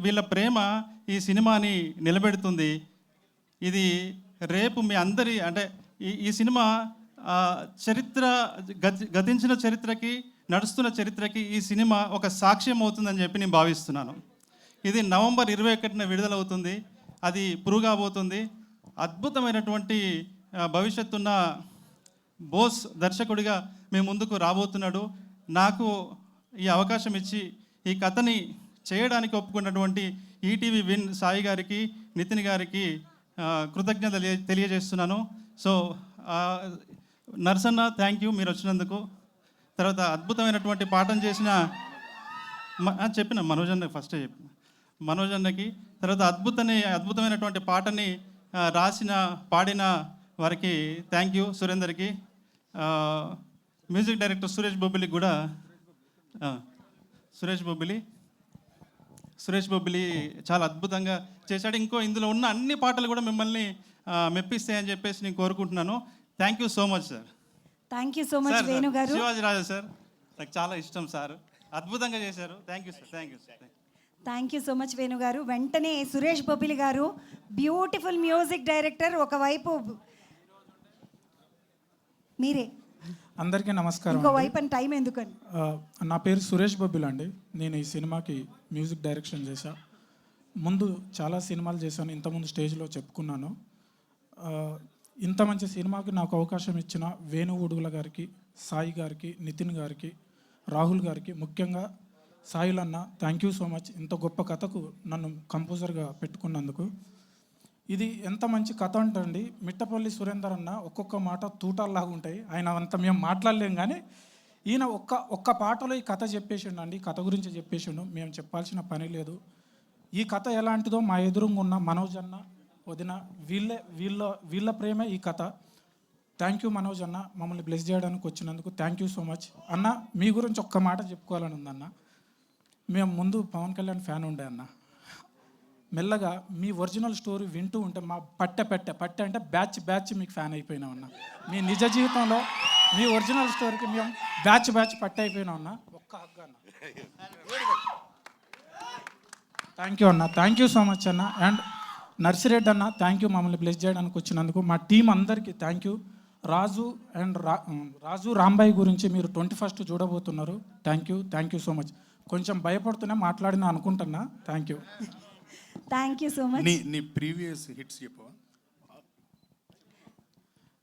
వీళ్ళ ప్రేమ ఈ సినిమాని నిలబెడుతుంది. ఇది రేపు మీ అందరి అంటే ఈ సినిమా గతించిన చరిత్రకి, నడుస్తున్న చరిత్రకి ఈ సినిమా ఒక సాక్ష్యం అవుతుందని చెప్పి నేను భావిస్తున్నాను. ఇది నవంబర్ 21న విడుదలవుతుంది. అది ప్రూవ్ కాబోతుంది. అద్భుతమైనటువంటి భవిష్యత్తున్న బోస్ దర్శకుడిగా మేము ముందుకు రాబోతున్నాడు. నాకు ఈ అవకాశం ఇచ్చి ఈ కథని చేయడానికి ఒప్పుకున్నటువంటి ఈటీవీ విన్ సాయి గారికి, నితిన్ గారికి కృతజ్ఞతలు తెలియజేస్తున్నాను. సో నర్సన్న, థ్యాంక్ యూ మీరు వచ్చినందుకు. తర్వాత అద్భుతమైనటువంటి పాఠం చేసిన చెప్పిన మనోజన్న, ఫస్టే చెప్పిన మనోజన్నకి. తర్వాత అద్భుతమైనటువంటి పాటని రాసిన పాడిన వారికి థ్యాంక్ యూ. సురేందర్కి, మ్యూజిక్ డైరెక్టర్ సురేష్ బొబ్బిలికి కూడా, సురేష్ బొబ్బిలి చాలా అద్భుతంగా చేశాడు. ఇందులో ఉన్న అన్ని పాటలు కూడా మిమ్మల్ని మెప్పిస్తాయని చెప్పేసి నేను కోరుకుంటున్నాను. Thank you so much sir. Thank you so much Venu గారు. శివాజీ రాజా సార్ నాకు చాలా ఇష్టం సార్, అద్భుతంగా చేశారు. Thank you sir. Thank you so much Venu గారు. వెంటనే సురేష్ బొబ్బిలి గారు, బ్యూటిఫుల్ మ్యూజిక్ డైరెక్టర్. ఒకవైపు మీరే, అందరికీ నమస్కారం. ఇంకోవైపు టైం ఎందుకని. నా పేరు సురేష్ బొబ్బిల్ అండి. నేను ఈ సినిమాకి మ్యూజిక్ డైరెక్షన్ చేశా. ముందు చాలా సినిమాలు చేశాను, ఇంతకుముందు స్టేజ్లో చెప్పుకున్నాను. ఇంత మంచి సినిమాకి నాకు అవకాశం ఇచ్చిన వేణు ఉడుగుల గారికి, సాయి గారికి, నితిన్ గారికి, రాహుల్ గారికి, ముఖ్యంగా సాయిలన్న థ్యాంక్ యూ సో మచ్. ఇంత గొప్ప కథకు నన్ను కంపోజర్గా పెట్టుకున్నందుకు. ఇది ఎంత మంచి కథ అంటండి. మిట్టపల్లి సురేందర్ అన్న ఒక్కొక్క మాట తూటాల్లాగా ఉంటాయి. ఆయన అంత మేము మాట్లాడలేం, కానీ ఈయన ఒక్క పాటలో ఈ కథ చెప్పేసిండు అండి. కథ గురించి చెప్పేసిండు, మేము చెప్పాల్సిన పని లేదు. ఈ కథ ఎలాంటిదో మా ఎదురుగా ఉన్న మనోజ్ అన్న, వదిన, వీళ్ళ ప్రేమే ఈ కథ. థ్యాంక్ యూ మనోజ్ అన్న, మమ్మల్ని బ్లెస్ చేయడానికి వచ్చినందుకు థ్యాంక్ యూ సో మచ్ అన్న. మీ గురించి ఒక్క మాట చెప్పుకోవాలని ఉందన్న. మేము ముందు పవన్ కళ్యాణ్ ఫ్యాన్ ఉండే అన్న. మెల్లగా మీ ఒరిజినల్ స్టోరీ వింటూ ఉంటే మా పట్టె అంటే బ్యాచ్ మీకు ఫ్యాన్ అయిపోయినాం అన్న. మీ నిజ జీవితంలో మీ ఒరిజినల్ స్టోరీకి మేము బ్యాచ్ పట్టే అయిపోయినాం అన్న. ఒక్క హగ్గ అన్న. థ్యాంక్ యూ అన్న, థ్యాంక్ యూ సో మచ్ అన్న. అండ్ నర్సిరెడ్డి అన్న థ్యాంక్ యూ మమ్మల్ని బ్లెస్ చేయడానికి వచ్చినందుకు. మా టీం అందరికీ థ్యాంక్ యూ. రాజు రాంబాయి గురించి మీరు 21st చూడబోతున్నారు. Thank you so much. కొంచెం భయపడుతూనే మాట్లాడినా అనుకుంటున్నా. Thank you so much. నీ ప్రీవియస్ హిట్స్ చెప్పు.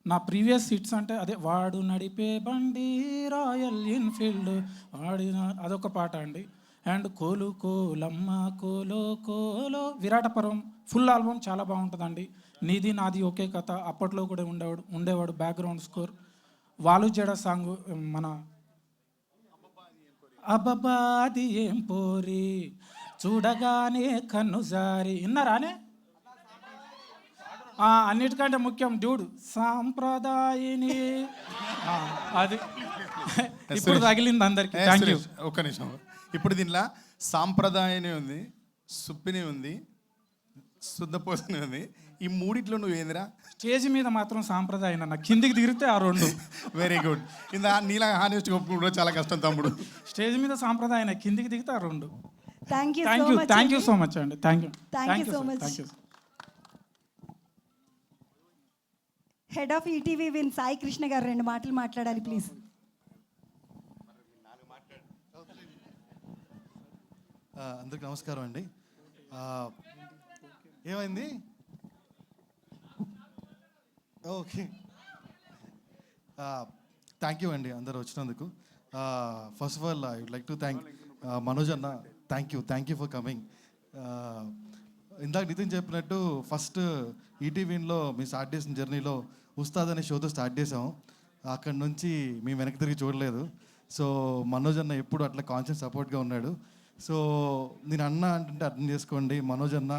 నా ప్రీవియస్ హిట్స్ అంటే అదే వాడు నడిపే బండి రాయల్ ఎన్ఫీల్డ్ వాడిన అదొక పాట అండి. అండ్ కోలు కోలమ్మ కోలో విరాటపర్వం ఫుల్ ఆల్బమ్ చాలా బాగుంటుందండి. నీది నాది ఒకే కథ అప్పట్లో కూడా ఉండేవాడు బ్యాక్గ్రౌండ్ స్కోర్. వాలు జడ సాంగ్, మన అబ్బబాది ఏం పోరి చూడగానే కన్ను జారి విన్నారానే. అన్నిటికంటే ముఖ్యం డ్యూడ్ సాంప్రదాయని, అది ఇప్పుడు తగిలింది అందరికి. Thank you. ఒక్క నిమిషం. ఇప్పుడు దీనిలో సాంప్రదాయనే ఉంది, సుప్పిని ఉంది, శుద్ధపోతుంది. ఈ మూడిట్లో నువ్వేందిరా? స్టేజ్ మీద మాత్రం సాంప్రదాయం అన్న, కిందికి దిగితే ఆ రెండు. Very good. ఇందా నీలా హానెస్ట్ ఒప్పుకోవడం చాలా కష్టం తమ్ముడు. స్టేజ్ మీద సాంప్రదాయం, కిందికి దిగితే ఆ రెండు. Thank you thank so you much. Thank you so much అండి. Thank you Thank you so much. Thank you. Head of ETV win Sai Krishna garu 2 మాటలు మాట్లాడాలి ప్లీజ్. అందరికి నమస్కారం అండి. ఏమైంది? ఓకే, థ్యాంక్ యూ అండి అందరు వచ్చినందుకు. First of all I would like to thank Manoj అన్న. Thank you for coming. ఇందాక నితిన్ చెప్పినట్టు ఫస్ట్ ఈటీవీలో మీ స్టార్ట్ చేసిన జర్నీలో ఉస్తాద్ అనే షోతో స్టార్ట్ చేసాం. అక్కడి నుంచి మేము వెనక్కి తిరిగి చూడలేదు. సో మనోజ్ అన్న ఎప్పుడు అట్లా కాన్షియస్ సపోర్ట్గా ఉన్నాడు. సో నేను అన్న అంటే అర్థం చేసుకోండి, మనోజ్ అన్న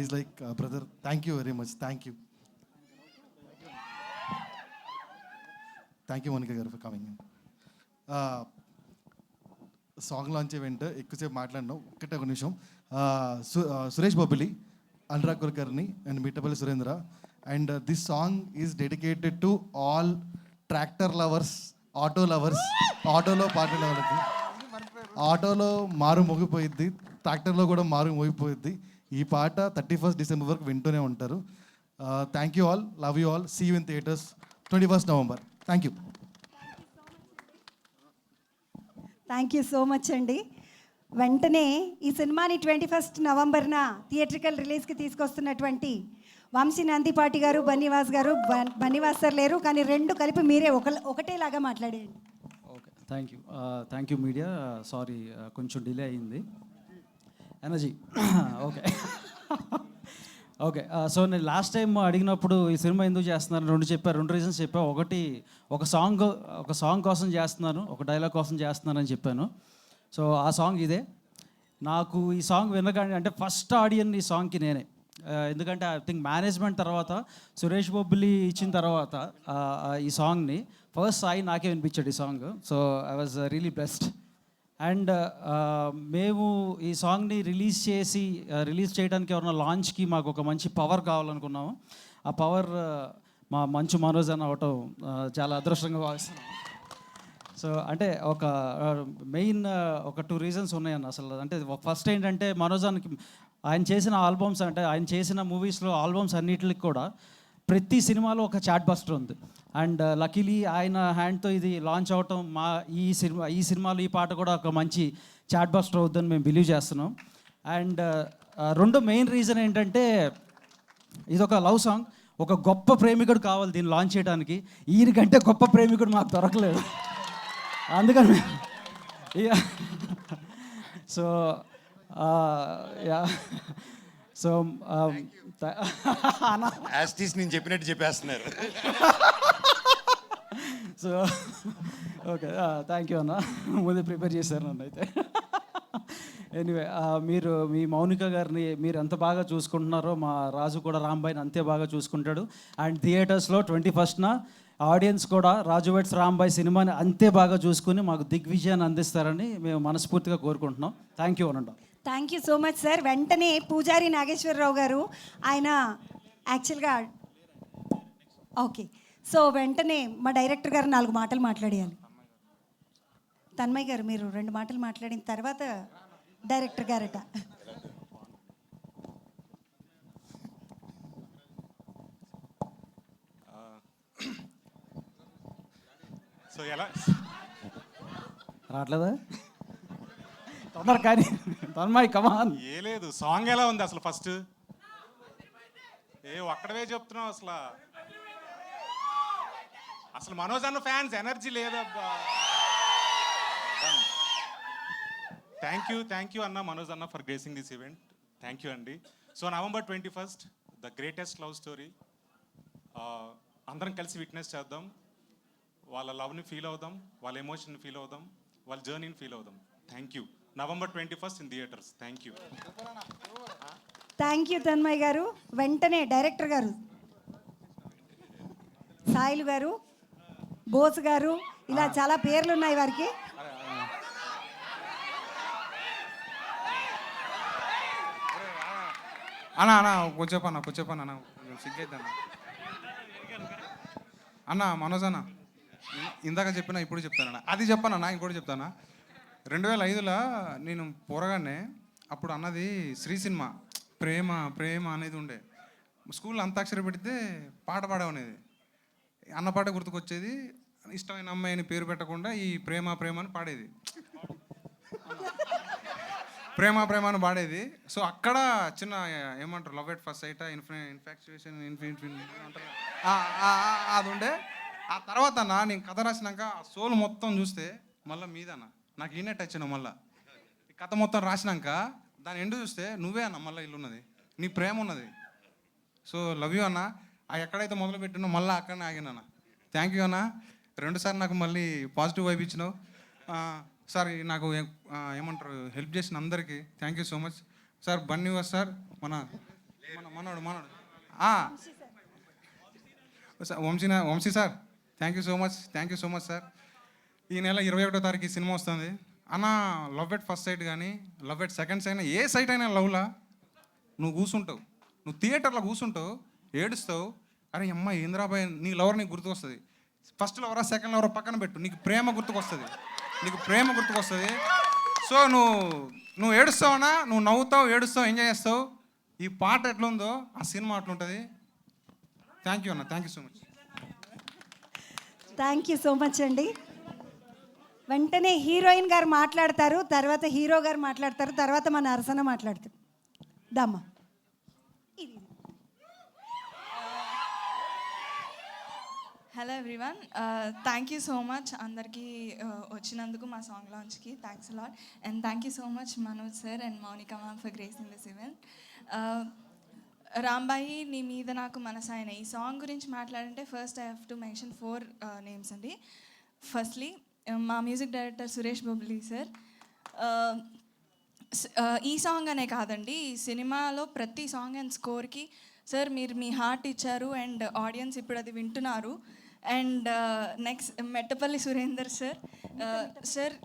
is like brother. Thank you very much. Thank you Monica garu for coming. Song launch event ఎక్కువసేపు మాట్లాడినాం. ఒక నిమిషం. Suresh Bobbili, Anurag Kulkarni and Mittapalli Surendra. And this song is dedicated to all tractor lovers, auto lovers. ఆటోలో పాటలు వాళ్ళకి, ఆటోలో మారు మోగిపోయిద్ది, ట్రాక్టర్లో కూడా మారు మోగిపోయిద్ది. ఈ పాట 31st December వరకు వింటూనే ఉంటారు. Thank you all, love you all, see you in theatres 21st November. Thank you. Thank you so much అండి. వెంటనే ఈ సినిమాని 21st నవంబర్న థియేట్రికల్ రిలీజ్కి తీసుకొస్తున్నటువంటి వంశీ నందిపాటి గారు, బన్నీవాస్ గారు. బన్నీవాస్ సార్ లేరు కానీ 2 కలిపి మీరే ఒకటేలాగా మాట్లాడేయండి. Okay, thank you media. Sorry కొంచెం డిలే అయింది. Energy okay okay. సో నేను లాస్ట్ టైం అడిగినప్పుడు ఈ సినిమా ఎందుకు చేస్తున్నాను 2 రీజన్స్ చెప్పా. ఒకటి, ఒక సాంగ్ కోసం చేస్తున్నాను, ఒక డైలాగ్ కోసం చేస్తున్నానని చెప్పాను. సో ఆ సాంగ్ ఇదే. నాకు ఈ సాంగ్ వినగానే అంటే ఫస్ట్ ఆడియన్ ఈ సాంగ్కి నేనే. ఎందుకంటే ఐ థింక్ మేనేజ్మెంట్ తర్వాత సురేష్ బొబ్బిలి ఇచ్చిన తర్వాత ఈ సాంగ్ని ఫస్ట్ సాయి నాకే వినిపించాడు ఈ song. So I was really blessed. And మేము ఈ సాంగ్ని రిలీజ్ చేయడానికి ఎవరైనా లాంచ్కి మాకు ఒక మంచి పవర్ కావాలనుకున్నాము. ఆ పవర్ మా మంచు మనోజ్ అని అవటం చాలా అదృష్టంగా భావిస్తున్నాం. సో అంటే ఒక మెయిన్ ఒక 2 రీజన్స్ ఉన్నాయన్న అసలు. అంటే ఫస్ట్ ఏంటంటే మనోజ్ అనికి ఆయన చేసిన ఆల్బమ్స్, అంటే ఆయన చేసిన మూవీస్లో ఆల్బమ్స్ అన్నిటికి కూడా ప్రతి సినిమాలో ఒక చాట్ బస్టర్ ఉంది. అండ్ లక్కీలీ ఆయన హ్యాండ్తో ఇది లాంచ్ అవటం ఈ సినిమాలో ఈ పాట కూడా ఒక మంచి చాట్ బస్టర్ అవుతుందని మేము బిలీవ్ చేస్తున్నాం. అండ్ 2 మెయిన్ రీజన్ ఏంటంటే ఇది ఒక లవ్ సాంగ్. ఒక గొప్ప ప్రేమికుడు కావాలి దీన్ని లాంచ్ చేయడానికి. ఈయనకంటే గొప్ప ప్రేమికుడు మాకు దొరకలేదు. అందుకని సో సో యాస్టీస్ నేను చెప్పినట్టు చెప్పేస్తున్నారు. సో ఓకే, థ్యాంక్ యూ అన్న, ముందే ప్రిపేర్ చేశారు నన్ను అయితే. ఎనీవే, మీరు మీ మౌనిక గారిని మీరు ఎంత బాగా చూసుకుంటున్నారో మా రాజు కూడా రాంబాయిని అంతే బాగా చూసుకుంటాడు. అండ్ థియేటర్స్లో 21st ఆడియన్స్ కూడా రాజు వెడ్స్ రాంబాయ్ సినిమాని అంతే బాగా చూసుకుని మాకు దిగ్విజయాన్ని అందిస్తారని మేము మనస్ఫూర్తిగా కోరుకుంటున్నాం. థ్యాంక్ యూ అనండి. Thank you so much sir. వెంటనే పూజారి నాగేశ్వరరావు గారు, ఆయన యాక్చువల్గా ఓకే. సో వెంటనే మా డైరెక్టర్ గారు 4 మాటలు మాట్లాడేయాలి. తన్మయ్ గారు మీరు 2 మాటలు మాట్లాడిన తర్వాత డైరెక్టర్ గారట. సో ఎలా రావట్లేదా తొందర కానీ తన్మయ్ కమాన్. ఏ లేదు, సాంగ్ ఎలా ఉంది అసలు? ఫస్ట్ ఒక్కడవే చెప్తున్నావు అసలు మనోజ్ అన్న ఫ్యాన్స్ ఎనర్జీ లేదబ్బా. థ్యాంక్ యూ అన్న, మనోజ్ అన్న, for gracing this event. Thank you అండి. So November 21st the greatest love story. అందరం కలిసి విట్నెస్ చేద్దాం. వాళ్ళ లవ్ని ఫీల్ అవుదాం, వాళ్ళ ఎమోషన్ని ఫీల్ అవుదాం, వాళ్ళ జర్నీని ఫీల్ అవుదాం. Thank you. November 21st in theatres. Thank you. Thank you Tanmay గారు. వెంటనే డైరెక్టర్ గారు సాయిలు గారు, బోస్ గారు, ఇలా చాలా పేర్లు ఉన్నాయి వారికి. అన్న అన్న కొంచెం అన్న కొంచెం సిగ్గైతే అన్న మనోజ్ అన్న ఇందాక చెప్పినా ఇప్పుడు చెప్తానన్న అది చెప్పానన్నా ఇంకోటి చెప్తానా 2005లో నేను పోరగానే అప్పుడు అన్నది శ్రీ సినిమా ప్రేమ ప్రేమ అనేది ఉండే స్కూల్లో అంతాక్షరి పెడితే పాట పాడవనేది అన్న పాట గుర్తుకొచ్చేది ఇష్టమైన అమ్మాయి అని పేరు పెట్టకుండా ఈ ప్రేమ ప్రేమ అని పాడేది ప్రేమ ప్రేమ అని పాడేది సో అక్కడ చిన్న ఏమంటారు love at first site infatuation అంటారు అది ఉండే ఆ తర్వాత అన్న నేను కథ రాసినాక ఆ సోల్ మొత్తం చూస్తే మళ్ళీ మీదన్న నాకు ఈయనే టచ్ అయినా మళ్ళీ ఈ కథ మొత్తం రాసినాక దాని ఎండు చూస్తే నువ్వే అన్న మళ్ళీ ఇల్లు ఉన్నది నీ ప్రేమ ఉన్నది సో లవ్ యూ అన్న ఆ ఎక్కడైతే మొదలు పెట్టినో మళ్ళీ అక్కడనే ఆగినా థ్యాంక్ యూ అన్న 2 సార్లు నాకు మళ్ళీ పాజిటివ్ వైబ్ ఇచ్చినావు సార్ నాకు ఏమంటారు హెల్ప్ చేసిన అందరికీ thank you so much sir Bunny Vas sir మనోడు Vamsi sir thank you so much sir ఈ నెల 21వ తారీఖు ఈ సినిమా వస్తుంది అన్న లవ్ ఎట్ ఫస్ట్ సైట్ కానీ లవ్ ఎట్ సెకండ్ సైట్ అయినా ఏ సైట్ అయినా లవ్లా నువ్వు కూర్చుంటావు నువ్వు థియేటర్లో కూర్చుంటావు ఏడుస్తావు అరే అమ్మ ఏంద్రాబాయ్ నీ లవర్ నీకు గుర్తుకొస్తుంది ఫస్ట్ లవరా సెకండ్ లవరా పక్కన పెట్టు నీకు ప్రేమ గుర్తుకొస్తుంది సో నువ్వు ఏడుస్తావనా నువ్వు నవ్వుతావు ఏడుస్తావు ఎంజాయ్ చేస్తావు ఈ పాట ఎట్లుందో ఆ సినిమా అట్లుంటుంది థ్యాంక్ యూ అన్న thank you so much thank you so much అండి. వెంటనే హీరోయిన్ గారు మాట్లాడతారు, తర్వాత హీరో గారు మాట్లాడతారు, తర్వాత మన అరసన మాట్లాడతారు. దమ్మా. Hello everyone, thank you so much అందరికీ వచ్చినందుకు మా సాంగ్ లాంచ్కి thanks lot and thank you so much Manoj sir and Mounika ma'am for gracing this event. Rambai నీ మీద నాకు మనసాయన ఈ సాంగ్ గురించి మాట్లాడంటే first I have to mention 4 names అండి. ఫస్ట్లీ మా music director Suresh Bobbili sir. ఈ సాంగ్ అనే కాదండి, ఈ సినిమాలో ప్రతి సాంగ్ అండ్ స్కోర్కి సార్ మీరు మీ హార్ట్ ఇచ్చారు అండ్ ఆడియన్స్ ఇప్పుడు అది వింటున్నారు. And next Mettapalli Surender sir. Sir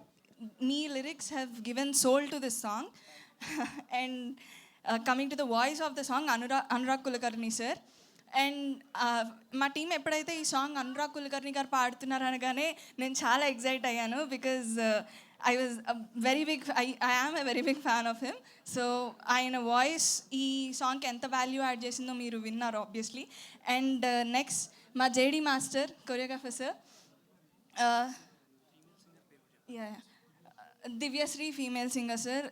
మీ lyrics have given soul to this song. And coming to the voice of the song Anurag Kulkarni sir. And మా టీం ఎప్పుడైతే ఈ సాంగ్ అనురాగ్ కులకర్ణి గారు పాడుతున్నారు అనగానే నేను చాలా ఎగ్జైట్ అయ్యాను because I was I am a very big fan of him. So ఆయన వాయిస్ ఈ సాంగ్కి ఎంత వాల్యూ యాడ్ చేసిందో మీరు విన్నారు ఆబ్వియస్లీ. అండ్ నెక్స్ట్ మా JD master choreographer sir Divyasri female singer sir.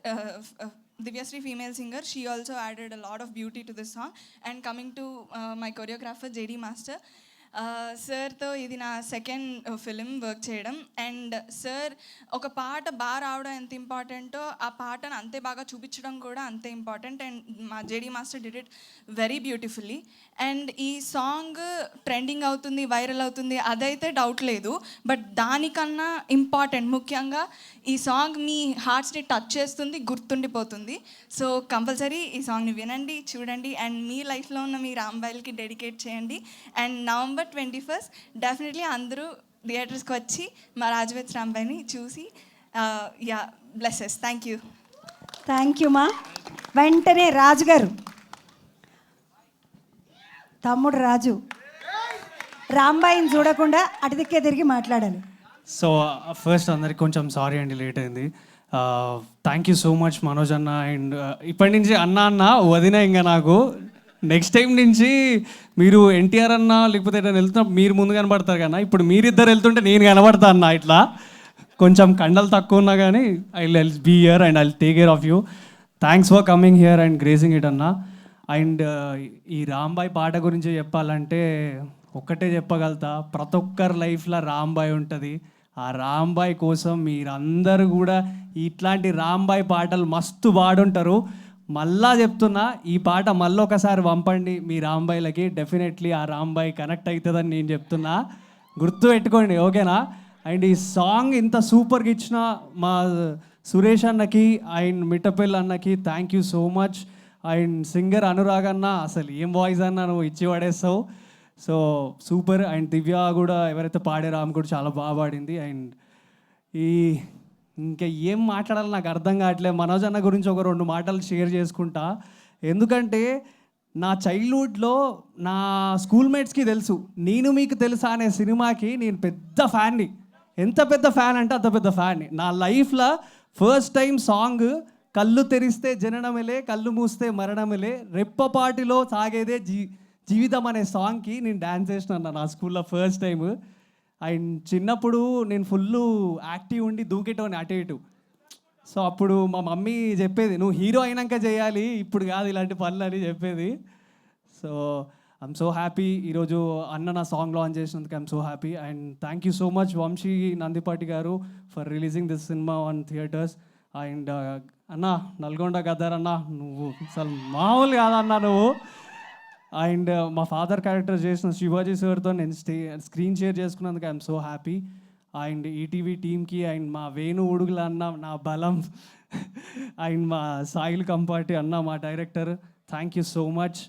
Divyasri female singer, she also added a lot of beauty to this song. And coming to my choreographer JD Master, సార్తో ఇది నా second film work చేయడం. And sir ఒక పాట బాగా రావడం ఎంత ఇంపార్టెంటో ఆ పాటను అంతే బాగా చూపించడం కూడా అంతే ఇంపార్టెంట్. అండ్ మా JD master did it very beautifully. And ఈ సాంగ్ ట్రెండింగ్ అవుతుంది, వైరల్ అవుతుంది, అదైతే డౌట్ లేదు. బట్ దానికన్నా ఇంపార్టెంట్ ముఖ్యంగా ఈ సాంగ్ మీ హార్ట్స్ని టచ్ చేస్తుంది, గుర్తుండిపోతుంది. సో కంపల్సరీ ఈ సాంగ్ని వినండి, చూడండి అండ్ మీ లైఫ్లో ఉన్న మీ రాంబాయిల్కి డెడికేట్ చేయండి. అండ్ November 21st డెఫినెట్లీ అందరూ థియేటర్స్కి వచ్చి మా రాజవేత్ రాంబాయిని చూసి బ్లెస్సెస్. థ్యాంక్ యూ మా. వెంటనే రాజు గారు, తమ్ముడు రాజు రాంబాయిని చూడకుండా అటు దిక్కే తిరిగి మాట్లాడాలి. సో ఫస్ట్ అందరికి కొంచెం సారీ అండి, లేట్ అయింది. Thank you so much Manoj అన్న. అండ్ ఇప్పటి నుంచి అన్న వదిన ఇంకా నాకు నెక్స్ట్ టైం నుంచి మీరు ఎన్టీఆర్ అన్న లేకపోతే ఏదైనా వెళ్తున్నప్పుడు మీరు ముందు కనబడతారు కన్నా, ఇప్పుడు మీరిద్దరు వెళ్తుంటే నేను కనబడతా అన్న. ఇట్లా కొంచెం కండలు తక్కువ ఉన్నా కానీ I will be here and I will take care of you. Thanks for coming here and gracing it అన్న. అండ్ ఈ రాంబాయ్ పాట గురించి చెప్పాలంటే ఒక్కటే చెప్పగలుగుతా, ప్రతి ఒక్కరి లైఫ్లో రాంబాయ్ ఉంటుంది. ఆ రాంబాయ్ కోసం మీరందరూ కూడా ఇట్లాంటి రాంబాయ్ పాటలు మస్తు పాడుంటారు. మళ్ళా చెప్తున్నా, ఈ పాట మళ్ళీ ఒకసారి పంపండి మీ రాంబాయిలకి, డెఫినెట్లీ ఆ రాంబాయ్ కనెక్ట్ అవుతుందని నేను చెప్తున్నా, గుర్తు పెట్టుకోండి, ఓకేనా? అండ్ ఈ సాంగ్ ఇంత సూపర్గా ఇచ్చిన మా సురేష్ అన్నకి అండ్ మిట్టపల్లి అన్నకి thank you so much. And singer Anurag అన్న, అసలు ఏం వాయిస్ అన్న నువ్వు ఇచ్చి పడేస్తావు, సో సూపర్. అండ్ దివ్య కూడా ఎవరైతే పాడారో ఆమె కూడా చాలా బాగా పాడింది. అండ్ ఇంకా ఏం మాట్లాడాలి నాకు అర్థం కావట్లేదు. మనోజ్ అన్న గురించి ఒక 2 మాటలు షేర్ చేసుకుంటా. ఎందుకంటే నా చైల్డ్హుడ్లో నా స్కూల్మేట్స్కి తెలుసు, నేను మీకు తెలుసా అనే సినిమాకి నేను పెద్ద ఫ్యాన్ని. ఎంత పెద్ద ఫ్యాన్ అంటే అంత పెద్ద ఫ్యాన్ని. నా లైఫ్లో ఫస్ట్ టైం సాంగ్ కళ్ళు తెరిస్తే జననమేలే, కళ్ళు మూస్తే మరణమేలే, రెప్పపాటిలో సాగేదే జీవితం అనే సాంగ్కి నేను డ్యాన్స్ చేసినాను నా స్కూల్లో ఫస్ట్ టైం. అండ్ చిన్నప్పుడు నేను ఫుల్ యాక్టివ్ ఉండి దూకేటోని అటు ఇటు. సో అప్పుడు మా మమ్మీ చెప్పేది, నువ్వు హీరో అయినాక చేయాలి, ఇప్పుడు కాదు ఇలాంటి పనులు అని చెప్పేది. సో ఐఎమ్ సో హ్యాపీ ఈరోజు అన్న నా సాంగ్ లాంచ్ చేసినందుకు. I'm so happy and thank you so much Vamsi Nandipati garu for releasing this cinema on theatres. And అన్న నల్గొండ గద్దర్ అన్న, నువ్వు అసలు మామూలు కాదన్నా నువ్వు. అండ్ మా ఫాదర్ క్యారెక్టర్ చేసిన శివాజీ సార్తో నేను స్క్రీన్ షేర్ చేసుకున్నందుకు I'm so happy. And ETV టీమ్కి అండ్ మా వేణు ఉడుగుల అన్న నా బలం, అండ్ మా సాయిల్ కంపాటి అన్న మా director, thank you so much.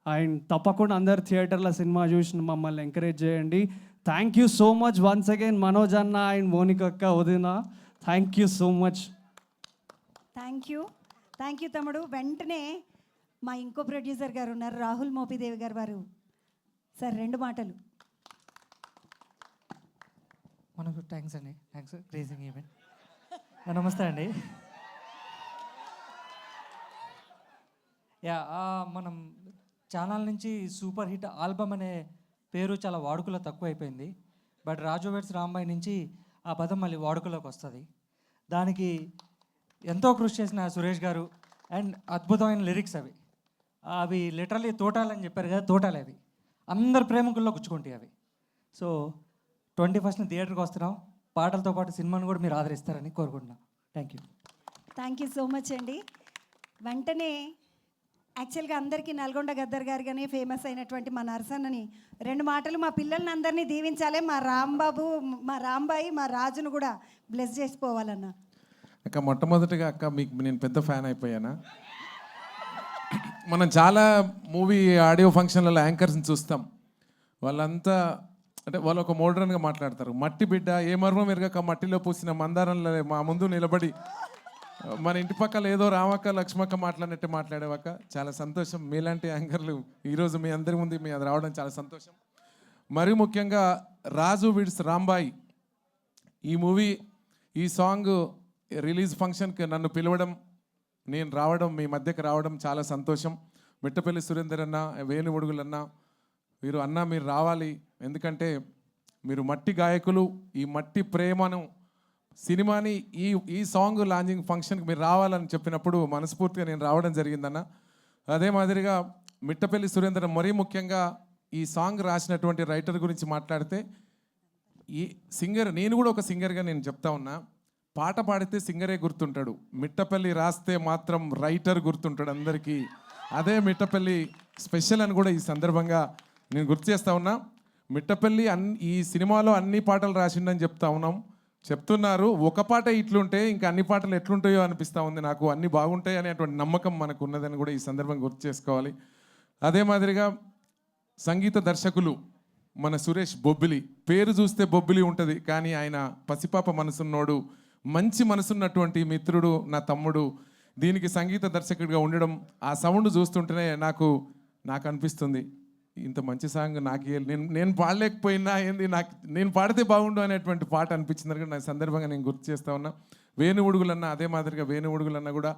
And తప్పకుండా అందరు థియేటర్లో సినిమా చూసి మమ్మల్ని ఎంకరేజ్ చేయండి. Thank you so much once again Manoj అన్న అండ్ మోనిక అక్క వదిన, thank you so much. Thank you తమ్ముడు. వెంటనే మా ఇంకో ప్రొడ్యూసర్ గారు ఉన్నారు, రాహుల్ మోపిదేవి గారు. వారు సార్ 2 మాటలు. మనకు థ్యాంక్స్ అండి, థ్యాంక్స్ క్రేజింగ్ ఈవెంట్. నమస్తే అండి. మనం ఛానల్ నుంచి సూపర్ హిట్ ఆల్బమ్ అనే పేరు చాలా వాడుకలో తక్కువ అయిపోయింది. బట్ రాజు వెడ్స్ రాంబాయ్ నుంచి ఆ పదం మళ్ళీ వాడుకలోకి వస్తుంది. దానికి ఎంతో కృషి చేసిన సురేష్ గారు అండ్ అద్భుతమైన లిరిక్స్ అవి లిటరలీ తోటాలని చెప్పారు కదా, తోటాలు అవి అందరు ప్రేమికుల్లో గుచ్చుకుంటాయి అవి. సో 21st థియేటర్కి వస్తున్నాం. పాటలతో పాటు సినిమాను కూడా మీరు ఆదరిస్తారని కోరుకుంటున్నాం. థ్యాంక్ యూ సో మచ్ అండి. వెంటనే యాక్చువల్గా అందరికీ నల్గొండ గద్దర్ గారిగానే ఫేమస్ అయినటువంటి మా నరసన్నని 2 మాటలు మా పిల్లల్ని అందరినీ దీవించాలి. మా రాంబాబు, మా రాంబాయి, మా రాజును కూడా బ్లెస్ చేసిపోవాలన్న. అక్క మొట్టమొదటిగా అక్క మీకు నేను పెద్ద ఫ్యాన్ అయిపోయానా. మనం చాలా మూవీ ఆడియో ఫంక్షన్లలో యాంకర్స్ని చూస్తాం. వాళ్ళంతా అంటే వాళ్ళు ఒక మోడ్రన్గా మాట్లాడతారు. మట్టి బిడ్డ ఏ మర్మం ఎరగక మట్టిలో పూసిన మందారంలో మా ముందు నిలబడి మన ఇంటి పక్కల ఏదో రామక్క లక్ష్మక్క మాట్లాడినట్టే మాట్లాడేవాక చాలా సంతోషం. మీలాంటి యాంకర్లు ఈరోజు మీ అందరి ముందు మీ అది రావడం చాలా సంతోషం. మరీ ముఖ్యంగా రాజు విడ్స్ రాంబాయి ఈ మూవీ, ఈ సాంగ్ రిలీజ్ ఫంక్షన్కి నన్ను పిలవడం, నేను రావడం, మీ మధ్యకి రావడం చాలా సంతోషం. మిట్టపల్లి సురేందర్ అన్న, వేణు ఉడుగులన్న, మీరు రావాలి. ఎందుకంటే మీరు మట్టి గాయకులు. ఈ మట్టి ప్రేమను సినిమాని ఈ సాంగ్ లాంచింగ్ ఫంక్షన్కి మీరు రావాలని చెప్పినప్పుడు మనస్ఫూర్తిగా నేను రావడం జరిగిందన్న. అదే మాదిరిగా మిట్టపల్లి సురేందర్ మరీ ముఖ్యంగా ఈ సాంగ్ రాసినటువంటి రైటర్ గురించి మాట్లాడితే, ఈ సింగర్, నేను కూడా ఒక సింగర్గా నేను చెప్తా ఉన్నా, పాట పాడితే సింగరే గుర్తుంటాడు, మిట్టపల్లి రాస్తే మాత్రం రైటర్ గుర్తుంటాడు అందరికీ. అదే మిట్టపల్లి స్పెషల్ అని కూడా ఈ సందర్భంగా నేను గుర్తు చేస్తా ఉన్నా. మిట్టపల్లి ఈ సినిమాలో అన్ని పాటలు రాసిండని చెప్తున్నారు. ఒక పాట ఇట్లుంటే ఇంకా అన్ని పాటలు ఎట్లుంటాయో అనిపిస్తూ ఉంది నాకు. అన్ని బాగుంటాయి అనేటువంటి నమ్మకం మనకు ఉన్నదని కూడా ఈ సందర్భంగా గుర్తు చేసుకోవాలి. అదే మాదిరిగా సంగీత దర్శకులు మన సురేష్ బొబ్బిలి, పేరు చూస్తే బొబ్బిలి ఉంటుంది, కానీ ఆయన పసిపాప మనసున్నోడు, మంచి మనసున్నటువంటి మిత్రుడు, నా తమ్ముడు. దీనికి సంగీత దర్శకుడిగా ఉండడం, ఆ సౌండ్ చూస్తుంటేనే నాకు అనిపిస్తుంది ఇంత మంచి సాంగ్ నేను పాడలేకపోయినా ఏంది, నేను పాడితే బాగుండు అనేటువంటి పాట అనిపించింది. నా సందర్భంగా నేను గుర్తు చేస్తా ఉన్నా. వేణు ఉడుగులన్న, అదే మాదిరిగా వేణు ఉడుగులన్న కూడా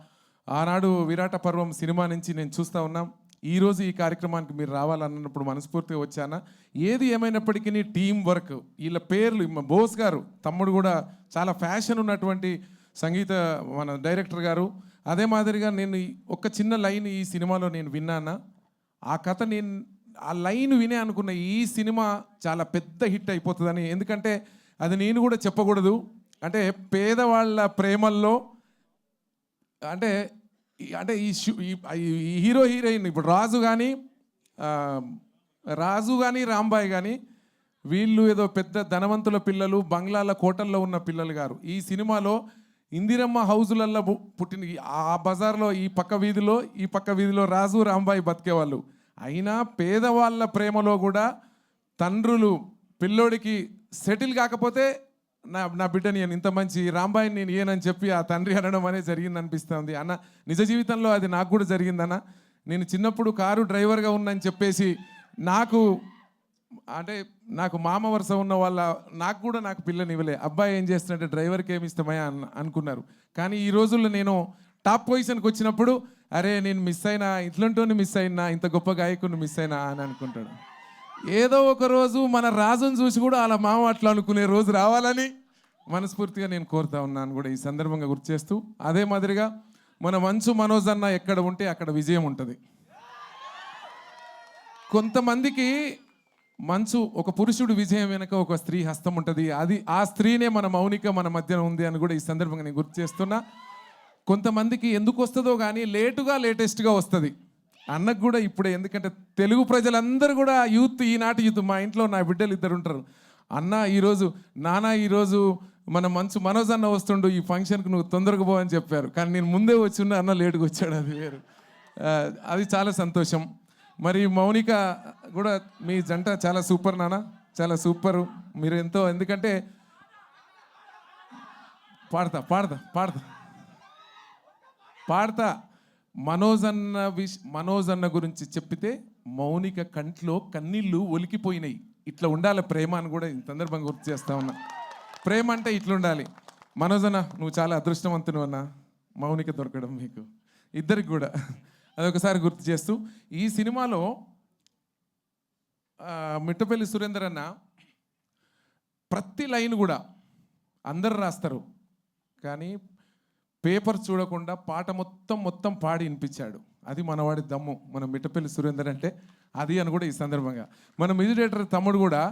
ఆనాడు విరాట పర్వం సినిమా నుంచి నేను చూస్తూ ఉన్నాం. ఈరోజు ఈ కార్యక్రమానికి మీరు రావాలన్నప్పుడు మనస్ఫూర్తిగా వచ్చానా. ఏది ఏమైనప్పటికీ టీం వర్క్, వీళ్ళ పేర్లు, బోస్ గారు తమ్ముడు కూడా చాలా ఫ్యాషన్ ఉన్నటువంటి సంగీత మన డైరెక్టర్ గారు. అదే మాదిరిగా నేను ఒక చిన్న లైన్ ఈ సినిమాలో నేను విన్నానా, ఆ కథ ఆ లైన్ వినే అనుకున్న ఈ సినిమా చాలా పెద్ద హిట్ అయిపోతుందని. ఎందుకంటే అది నేను కూడా చెప్పకూడదు. అంటే పేదవాళ్ళ ప్రేమల్లో అంటే ఈ హీరో హీరోయిన్ ఇప్పుడు రాజు కానీ రాంబాయ్ కానీ వీళ్ళు ఏదో పెద్ద ధనవంతుల పిల్లలు, బంగ్లాల కోటల్లో ఉన్న పిల్లలు గారు. ఈ సినిమాలో ఇందిరమ్మ హౌజులల్లో పుట్టిన ఆ బజార్లో ఈ పక్క వీధిలో రాజు రాంబాయ్ బతికేవాళ్ళు. అయినా పేదవాళ్ళ ప్రేమలో కూడా తండ్రులు పిల్లోడికి సెటిల్ కాకపోతే నా బిడ్డని నేను ఇంత మంచి రాంబాయిని నేను ఏనని చెప్పి ఆ తండ్రి అనడం అనేది జరిగింది అనిపిస్తుంది అన్న. నిజ జీవితంలో అది నాకు కూడా జరిగిందన్న. నేను చిన్నప్పుడు కారు డ్రైవర్గా ఉన్నానని చెప్పేసి నాకు మామ వరుస ఉన్న వాళ్ళ నాకు పిల్లని ఇవ్వలే. అబ్బాయి ఏం చేస్తున్నట్టే డ్రైవర్కి ఏమి ఇష్టమయ్యా అనుకున్నారు. కానీ ఈ రోజుల్లో నేను టాప్ పొజిషన్కి వచ్చినప్పుడు అరే నేను మిస్ అయినా, ఇట్లాంటి మిస్ అయినా, ఇంత గొప్ప గాయకుడిని మిస్ అయినా అని అనుకుంటాడు. ఏదో ఒక రోజు మన రాజును చూసి కూడా అలా మామ అట్లా అనుకునే రోజు రావాలని మనస్ఫూర్తిగా నేను కోరుతా ఉన్నాను కూడా ఈ సందర్భంగా గుర్తు చేస్తూ, అదే మాదిరిగా మన మంచు మనోజ్ అన్న ఎక్కడ ఉంటే అక్కడ విజయం ఉంటుంది. కొంతమందికి మంచు ఒక పురుషుడు విజయం వెనక ఒక స్త్రీ హస్తం ఉంటుంది. ఆ స్త్రీనే మన మౌనిక మన మధ్యన ఉంది అని కూడా ఈ సందర్భంగా నేను గుర్తు చేస్తున్నా. కొంతమందికి ఎందుకు వస్తుందో కానీ లేటెస్ట్గా వస్తుంది. అన్నకు కూడా ఇప్పుడే, ఎందుకంటే తెలుగు ప్రజలందరూ కూడా ఈనాటి యూత్, మా ఇంట్లో నా బిడ్డలు 2 ఉంటారు. అన్న ఈరోజు ఈరోజు మన మంచు మనోజ్ అన్న వస్తుండు, ఈ ఫంక్షన్కి నువ్వు తొందరగా పో అని చెప్పారు. కానీ నేను ముందే వచ్చి ఉన్న, అన్న లేటుగా వచ్చాడు, అది వేరు. అది చాలా సంతోషం. మరి మౌనిక కూడా మీ జంట చాలా సూపర్ నాన్న, చాలా సూపరు. మీరు ఎంతో, ఎందుకంటే పాడతా మనోజ్ అన్న గురించి చెప్పితే మౌనిక కంట్లో కన్నీళ్ళు ఒలికిపోయినాయి. ఇట్లా ఉండాలి ప్రేమ అని కూడా ఈ సందర్భంగా గుర్తు చేస్తా ఉన్నా. ప్రేమ అంటే ఇట్లా ఉండాలి. మనోజ్ అన్న నువ్వు చాలా అదృష్టవంతుడు అన్న, మౌనిక దొరకడం మీకు ఇద్దరికి కూడా. అదొకసారి గుర్తు చేస్తూ, ఈ సినిమాలో మిట్టపల్లి సురేందర్ అన్న ప్రతి లైన్ కూడా అందరు రాస్తారు, కానీ పేపర్ చూడకుండా పాట మొత్తం పాడి వినిపించాడు. అది మనవాడి దమ్ము, మన మిట్టపల్లి సురేందర్ అంటే అది అని కూడా ఈ సందర్భంగా. మన మ్యూజిక్ డైరెక్టర్ తమ్ముడు కూడా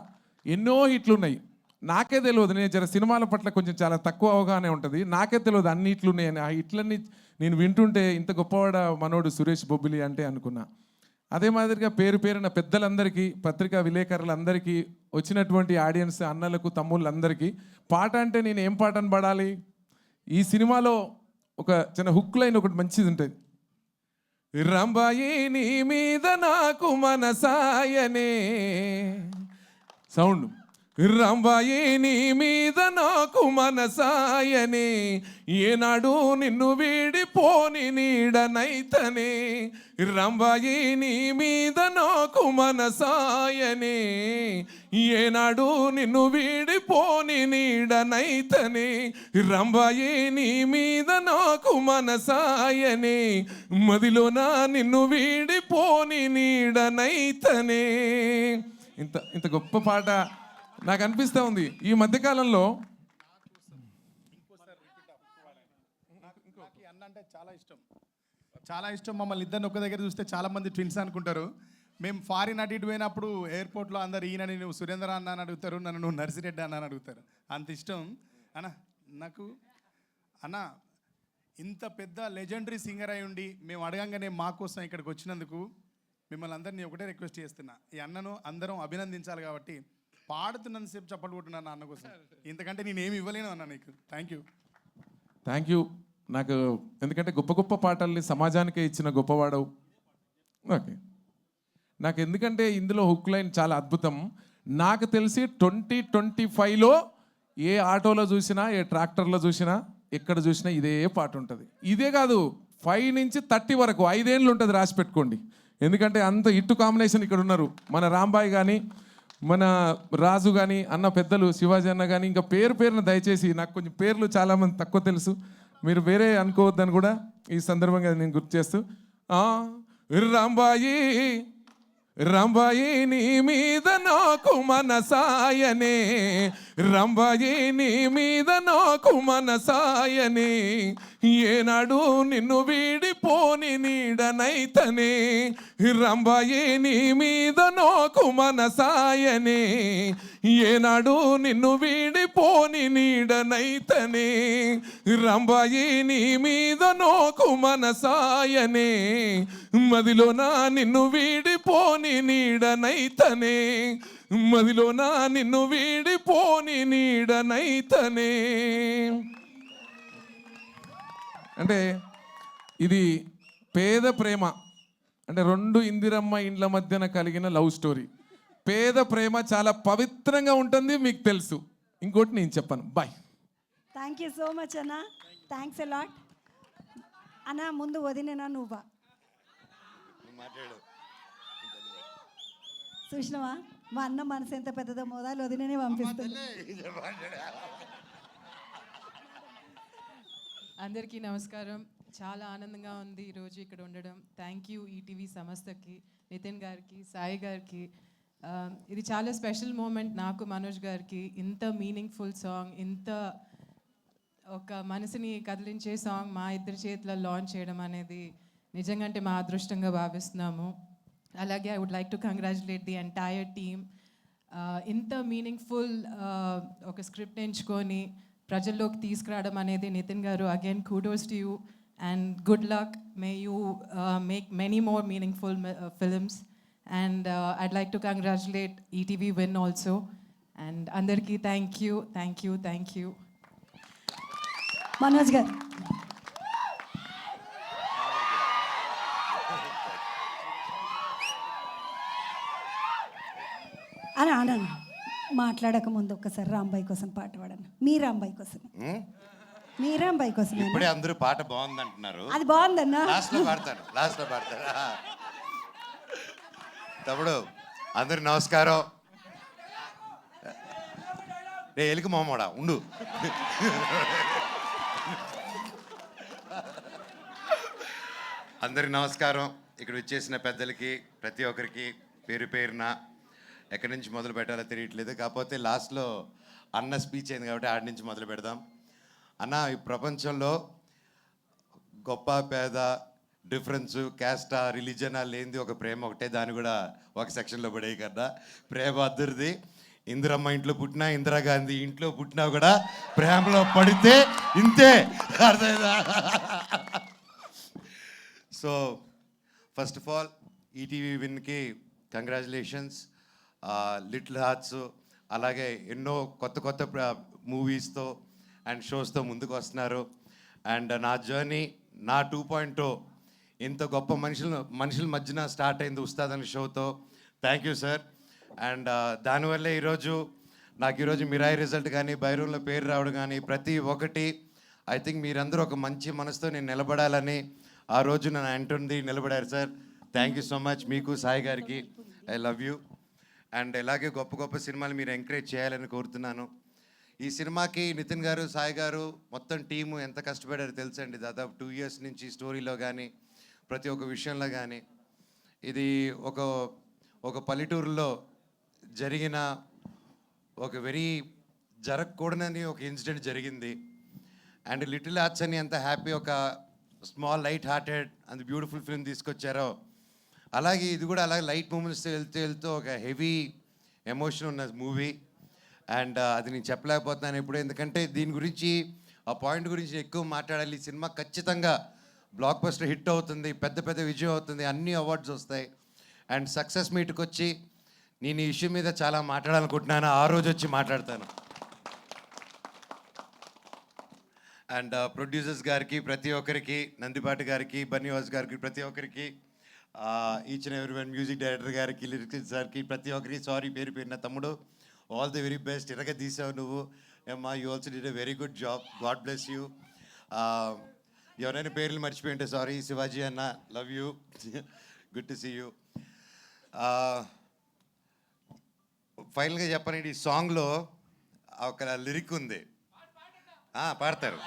ఎన్నో హిట్లు ఉన్నాయి. నాకే తెలియదు, నేను జర సినిమాల పట్ల కొంచెం చాలా తక్కువ అవగాహన ఉంటుంది. నాకే తెలియదు అన్ని హిట్లు ఉన్నాయని. ఆ హిట్లన్నీ నేను వింటుంటే ఇంత గొప్పవాడ మనోడు సురేష్ బొబ్బిలి అంటే అనుకున్నా. అదే మాదిరిగా పేరున పెద్దలందరికీ, పత్రికా విలేకరులందరికీ, వచ్చినటువంటి ఆడియన్స్ అన్నలకు తమ్ముళ్ళందరికీ పాట అంటే నేను ఏం పాటను పాడాలి. ఈ సినిమాలో ఒక చిన్న హుక్ లైన్ ఒకటి మంచిది ఉంటుంది. రంబాయి నీ మీద నాకు మనసాయనే, సౌండ్. రంబాయి నీ మీద నాకు మనసాయనే, ఏనాడు నిన్ను వీడిపోని నీడనైతనే. రంబాయి నీ మీద నాకు మనసాయనే, ఏనాడు నిన్ను వీడిపోని నీడనైతనే. రంబాయి నీ మీద నాకు మనసాయనే, మదిలోన నిన్ను వీడిపోని నీడనైతనే. ఇంత గొప్ప పాట నాకు అనిపిస్తూ ఉంది. ఈ మధ్యకాలంలో అన్న అంటే చాలా ఇష్టం. మమ్మల్ని ఇద్దరిని ఒక దగ్గర చూస్తే చాలా మంది ట్విన్స్ అనుకుంటారు. మేము ఫారిన్ అటు ఇటు పోయినప్పుడు ఎయిర్పోర్ట్లో అందరు ఈయనని నువ్వు సురేంద్ర అన్న అని అడుగుతారు, నన్ను నువ్వు నర్సిరెడ్డి అన్న అని అడుగుతారు. అంత ఇష్టం అన్న నాకు. అన్న ఇంత పెద్ద లెజెండరీ సింగర్ అయి ఉండి మేము అడగంగానే మా కోసం ఇక్కడికి వచ్చినందుకు మిమ్మల్ని అందరినీ ఒకటే రిక్వెస్ట్ చేస్తున్నా. ఈ అన్నను అందరం అభినందించాలి కాబట్టి పాడుతున్నంతసేపు చప్పట్లు కొట్టున్నాను అన్న కోసం. ఇంతకంటే నేను ఏమి ఇవ్వలేను అన్న నీకు. Thank you. నాకు ఎందుకంటే గొప్ప పాటల్ని సమాజానికే ఇచ్చిన గొప్పవాడవు. ఓకే, నాకు ఎందుకంటే ఇందులో హుక్ లైన్ చాలా అద్భుతం. నాకు తెలిసి 2025లో ఏ ఆటోలో చూసినా, ఏ ట్రాక్టర్లో చూసినా, ఎక్కడ చూసినా ఇదే పాట ఉంటుంది. ఇదే కాదు, 5 నుంచి 30 వరకు 5 ఏళ్ళు ఉంటుంది, రాసి పెట్టుకోండి. ఎందుకంటే అంత ఇట్టు కాంబినేషన్ ఇక్కడ ఉన్నారు. మన రాంబాయ్ కానీ, మన రాజు కానీ, అన్న పెద్దలు శివాజీ అన్న కానీ, ఇంకా పేరున దయచేసి నాకు కొంచెం పేర్లు చాలామంది తక్కువ తెలుసు, మీరు వేరే అనుకోవద్దని కూడా ఈ సందర్భంగా నేను గుర్తు చేస్తూ, రంబాయి నీ మీద నాకు మనసాయనే, రంబాయి నీ మీద నాకు మనసాయనే, ఏనాడు నిన్ను వీడిపోని నీడనైతనే. రంబాయి నీ మీద నాకు మనసాయనే, ఏనాడు నిన్ను వీడిపోని నీడనైతనే. రంబాయి నీ మీద నాకు మనసాయనే, మదిలోన నిన్ను వీడిపోని నీడనైతనే. మదిలోన నిన్ను వీడిపోని నీడనైతనే. అంటే ఇది పేద ప్రేమ, అంటే 2 ఇందిరమ్మ ఇండ్ల మధ్యన కలిగిన లవ్ స్టోరీ. పేద ప్రేమ చాలా పవిత్రంగా ఉంటుంది, మీకు తెలుసు. ఇంకోటి నేను చెప్పను. Bye. Thank you so much అన్న, థ్యాంక్స్ ఎ లాట్ అన్న. ముందు వదినేనా నువ్వా? మాట్లాడు. చూసినావా మా అన్న మనసు ఎంత పెద్దదో మోదాలు వదిననే పంపిస్తుంది. అందరికీ నమస్కారం. చాలా ఆనందంగా ఉంది ఈరోజు ఇక్కడ ఉండడం. థ్యాంక్ యూ ఈటీవీ సంస్థకి, నితిన్ గారికి, సాయి గారికి. ఇది చాలా స్పెషల్ మూమెంట్ నాకు, మనోజ్ గారికి. ఇంత మీనింగ్ఫుల్ సాంగ్, ఇంత ఒక మనసుని కదిలించే సాంగ్ మా ఇద్దరి చేతిలో లాంచ్ చేయడం అనేది నిజంగా అంటే మా అదృష్టంగా భావిస్తున్నాము. అలాగే I would like to congratulate the entire team. ఇంత మీనింగ్ఫుల్ ఒక స్క్రిప్ట్ ఎంచుకొని ప్రజల్లోకి తీసుకురావడం అనేది Nitin garu, again kudos to you and good luck. May you make many more meaningful films. And I'd like to congratulate ETV Win also. And andarki thank you, thank you, thank you. Manoj గారు అని అనను మాట్లాడక ముందు ఒక్కసారి రాంబాయి కోసం పాట పాడను. మీ రాంబాయి కోసం, మీ రాంబాయి కోసం. ఇప్పుడే అందరూ పాట బాగుంది అంటున్నారు. అది బాగుందన్నా. లాస్ట్లో పాడతారు. తమ్ముడు అందరు నమస్కారం. రే ఎలికి మొహమ్మడా ఉండు. అందరికి నమస్కారం. ఇక్కడ వచ్చేసిన పెద్దలకి ప్రతి ఒక్కరికి పేరు పేరున ఎక్కడి నుంచి మొదలు పెట్టాలో తెలియట్లేదు. కాకపోతే లాస్ట్లో అన్న స్పీచ్ అయింది కాబట్టి ఆడి నుంచి మొదలు పెడదాం. అన్న, ఈ ప్రపంచంలో గొప్ప పేద డిఫరెన్సు, క్యాస్టా, రిలీజనా లేనిది ఒక ప్రేమ ఒకటే. దాన్ని కూడా ఒక సెక్షన్లో పడే కదా. ప్రేమ అద్దరిది. ఇందిరమ్మ ఇంట్లో పుట్టినా, ఇందిరాగాంధీ ఇంట్లో పుట్టినా కూడా ప్రేమలో పడితే ఇంతే. అర్థమైందా? So first of all ETV విన్కి కంగ్రాచులేషన్స్. లిటిల్ హార్ట్స్ అలాగే ఎన్నో కొత్త కొత్త మూవీస్తో అండ్ షోస్తో ముందుకు వస్తున్నారు. అండ్ నా జర్నీ, నా 2.0 ఇంత గొప్ప మనుషుల మధ్యన స్టార్ట్ అయింది ఉస్తాద్ అనే షోతో. Thank you sir. అండ్ దానివల్లే నాకు ఈరోజు మిరాయి రిజల్ట్ కానీ, బైరూన్లో పేరు రావడం కానీ ప్రతి ఒక్కటి ఐ థింక్ మీరందరూ ఒక మంచి మనసుతో నేను నిలబడాలని ఆ రోజు నన్ను అంటుంది నిలబడారు sir. Thank you so much. మీకు, సాయి గారికి ఐ లవ్ యూ. అండ్ ఇలాగే గొప్ప గొప్ప సినిమాలు మీరు ఎంకరేజ్ చేయాలని కోరుతున్నాను. ఈ సినిమాకి నితిన్ గారు, సాయి గారు, మొత్తం టీము ఎంత కష్టపడారో తెలుసండి. దాదాపు 2 years నుంచి స్టోరీలో కానీ ప్రతి ఒక్క విషయంలో కానీ. ఇది ఒక పల్లెటూరులో జరిగిన ఒక జరగకూడదని ఒక ఇన్సిడెంట్ జరిగింది. అండ్ లిటిల్ హార్ట్స్ అని ఎంత హ్యాపీ, ఒక small light hearted and beautiful film తీసుకొచ్చారో, అలాగే ఇది కూడా అలాగే లైట్ మూమెంట్స్తో వెళ్తూ ఒక హెవీ ఎమోషన్ ఉన్న మూవీ. అండ్ అది నేను చెప్పలేకపోతున్నాను ఇప్పుడు, ఎందుకంటే దీని గురించి, ఆ పాయింట్ గురించి ఎక్కువ మాట్లాడాలి. ఈ సినిమా ఖచ్చితంగా బ్లాక్ బస్టర్ హిట్ అవుతుంది, పెద్ద పెద్ద విజయం అవుతుంది, అన్ని అవార్డ్స్ వస్తాయి. అండ్ సక్సెస్ మీట్కి వచ్చి నేను ఈ ఇష్యూ మీద చాలా మాట్లాడాలనుకుంటున్నాను. ఆ రోజు వచ్చి మాట్లాడతాను. అండ్ ప్రొడ్యూసర్స్ గారికి, ప్రతి ఒక్కరికి, నందిపాటి గారికి, బన్నీవాస్ గారికి, ప్రతి ఒక్కరికి, each and every one, music director గారికి, లిరిక్స్ గారికి, ప్రతి ఒక్కరికి సారీ పేరు పేరున. తమ్ముడు, ఆల్ ది వెరీ బెస్ట్. ఇరగ తీసావు నువ్వు. ఏమ్మా, you also did a very good job. God bless you. ఎవరైనా పేర్లు మర్చిపోయి ఉంటే సారీ. శివాజీ అన్న, love you. Good to see you. ఫైనల్గా చెప్పానండి, ఈ సాంగ్లో ఒక లిరిక్ ఉంది. పాడతారు.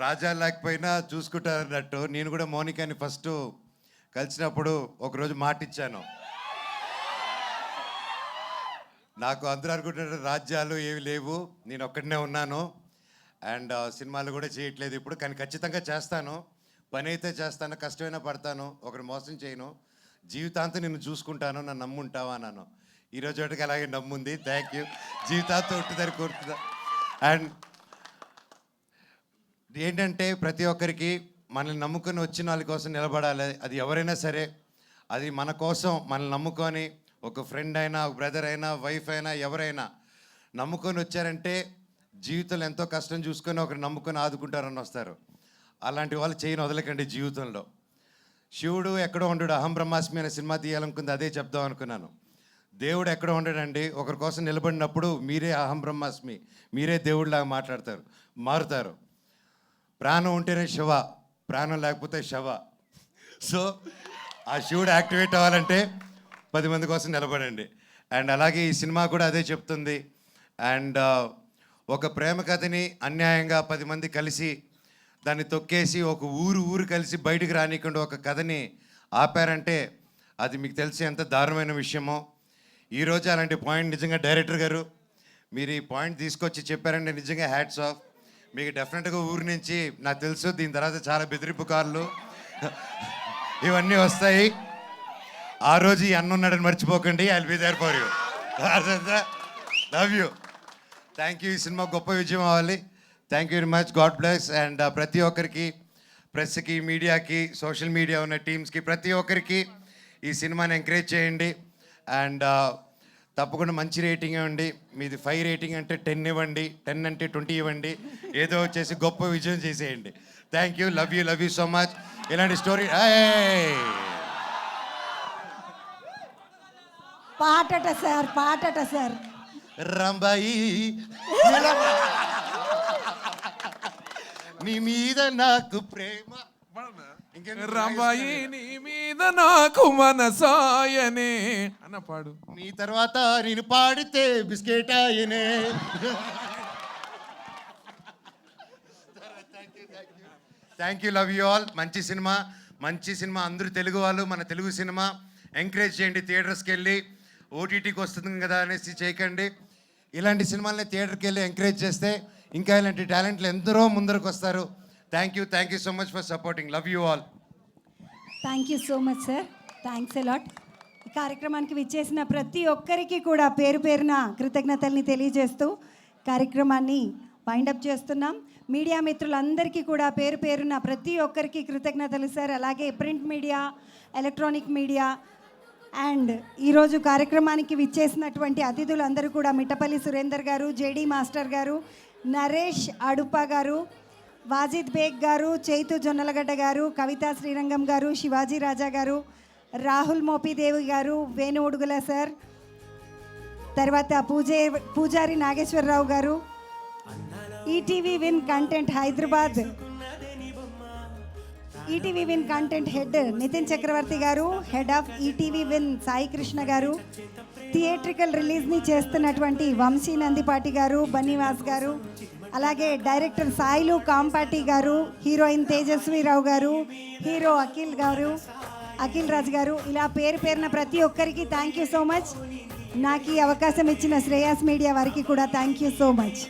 రాజా లేకపోయినా చూసుకుంటారు అన్నట్టు. నేను కూడా మోనికాని ఫస్ట్ కలిసినప్పుడు ఒకరోజు మాట ఇచ్చాను. నాకు అందరూ అనుకుంటున్నారు రాజ్యాలు ఏవి లేవు, నేను ఒక్కడనే ఉన్నాను. అండ్ సినిమాలు కూడా చేయట్లేదు ఇప్పుడు, కానీ ఖచ్చితంగా చేస్తాను. పని అయితే చేస్తాను, కష్టమైనా పడతాను, ఒకరు మోసం చేయను, జీవితాంతం నిన్ను చూసుకుంటాను, నన్ను నమ్ముంటావా అన్నాను. ఈరోజు ఒకటికి అలాగే నమ్ముంది. Thank you. జీవితాంతం ఉంటుందని కోరుతున్నా. అండ్ ఏంటంటే ప్రతి ఒక్కరికి మనల్ని నమ్ముకొని వచ్చిన వాళ్ళ కోసం నిలబడాలి. అది ఎవరైనా సరే, అది మన కోసం మనల్ని నమ్ముకొని, ఒక ఫ్రెండ్ అయినా, ఒక బ్రదర్ అయినా, వైఫ్ అయినా, ఎవరైనా నమ్ముకొని వచ్చారంటే జీవితంలో ఎంతో కష్టం చూసుకొని ఒకరు నమ్ముకొని ఆదుకుంటారని వస్తారు. అలాంటి వాళ్ళు చేయని వదలకండి జీవితంలో. శివుడు ఎక్కడో ఉండడు. అహం బ్రహ్మాస్మి అనే సినిమా తీయాలనుకుంది, అదే చెప్దాం అనుకున్నాను. దేవుడు ఎక్కడో ఉండడండి. ఒకరి కోసం నిలబడినప్పుడు మీరే అహం బ్రహ్మాస్మి, మీరే దేవుడిలాగా మారుతారు. ప్రాణం ఉంటేనే శివ, ప్రాణం లేకపోతే శవ. సో ఆ శివుడు యాక్టివేట్ అవ్వాలంటే 10 మంది కోసం నిలబడండి. అండ్ అలాగే ఈ సినిమా కూడా అదే చెప్తుంది. అండ్ ఒక ప్రేమ కథని అన్యాయంగా 10 మంది కలిసి దాన్ని తొక్కేసి ఒక ఊరు కలిసి బయటికి రానికుండా ఒక కథని ఆపారంటే అది మీకు తెలిసి ఎంత దారుణమైన విషయమో. ఈరోజు అలాంటి పాయింట్ నిజంగా డైరెక్టర్ గారు మీరు ఈ పాయింట్ తీసుకొచ్చి చెప్పారంటే నిజంగా హ్యాట్స్ ఆఫ్. మీకు డెఫినెట్గా ఊరి నుంచి నాకు తెలుసు దీని తర్వాత చాలా బెదిరింపు కార్లు ఇవన్నీ వస్తాయి. ఆ రోజు ఈ అన్న ఉన్నాడని మర్చిపోకండి. I will be there for you. Love you. Thank you. ఈ సినిమా గొప్ప విజయం అవ్వాలి. Thank you very much. God bless. And ప్రతి ఒక్కరికి, ప్రెస్కి, మీడియాకి, సోషల్ మీడియా ఉన్న టీమ్స్కి, ప్రతి ఒక్కరికి ఈ సినిమాని ఎంకరేజ్ చేయండి. అండ్ తప్పకుండా మంచి రేటింగ్ ఇవ్వండి. మీది 5 రేటింగ్ అంటే 10 ఇవ్వండి, 10 అంటే 20 ఇవ్వండి. ఏదో వచ్చేసి గొప్ప విజయం చేసేయండి. Thank you. Love you so much. ఇలాంటి స్టోరీ పాటట సార్ రంబాయి నీ మీద నాకు ప్రేమ రంబాయి నీ మీద నాకు మనసాయనే అన్న పాడు. నీ తర్వాత నేను పాడితే బిస్కెట్ ఆయనే. Thank you. Love you all. మంచి సినిమా అందరూ తెలుగు వాళ్ళు, మన తెలుగు సినిమా ఎంకరేజ్ చేయండి. థియేటర్స్కి వెళ్ళి ఓటీటీకి వస్తుంది కదా అనేసి చేయకండి. ఇలాంటి సినిమాలని థియేటర్కి వెళ్ళి ఎంకరేజ్ చేస్తే ఇంకా ఇలాంటి టాలెంట్లు ఎందరో ముందరకు వస్తారు. Thank you so much for supporting. Love you all. Thank you so much sir. Thanks a lot. ఈ కార్యక్రమానికి విచ్చేసిన ప్రతి ఒక్కరికి కూడా పేరు పేరున కృతజ్ఞతల్ని తెలియజేస్తూ కార్యక్రమాన్ని వైండప్ చేస్తున్నాం. మీడియా మిత్రులందరికీ కూడా పేరు పేరున ప్రతి ఒక్కరికి కృతజ్ఞతలు సార్. అలాగే print media, electronic media and ఈరోజు కార్యక్రమానికి విచ్చేసినటువంటి అతిథులందరూ కూడా మిట్టపల్లి సురేందర్ గారు, జేడీ మాస్టర్ గారు, నరేష్ అడుప గారు, వాజిద్ బేగ్ గారు, చైతు జొన్నలగడ్డ గారు, కవితా శ్రీరంగం గారు, శివాజీ రాజా గారు, రాహుల్ మోపిదేవి గారు, వేణు ఉడుగుల సార్, తర్వాత Pujari Nageswararao garu, ETV win content Hyderabad ETV win content head Nithin Chakravarthi garu, head of ETV win Sai Krishna garu, theatrical రిలీజ్ని చేస్తున్నటువంటి వంశీ నందిపాటి గారు, బన్నీవాస్ గారు, అలాగే డైరెక్టర్ సాయిలు కాంపాటి గారు, హీరోయిన్ తేజస్వీరావు గారు, హీరో అఖిల్ రాజ్ గారు, ఇలా పేరు పేరున ప్రతి ఒక్కరికి థ్యాంక్ యూ సో మచ్. నాకు ఈ అవకాశం ఇచ్చిన శ్రేయాస్ మీడియా వారికి కూడా థ్యాంక్ యూ సో మచ్.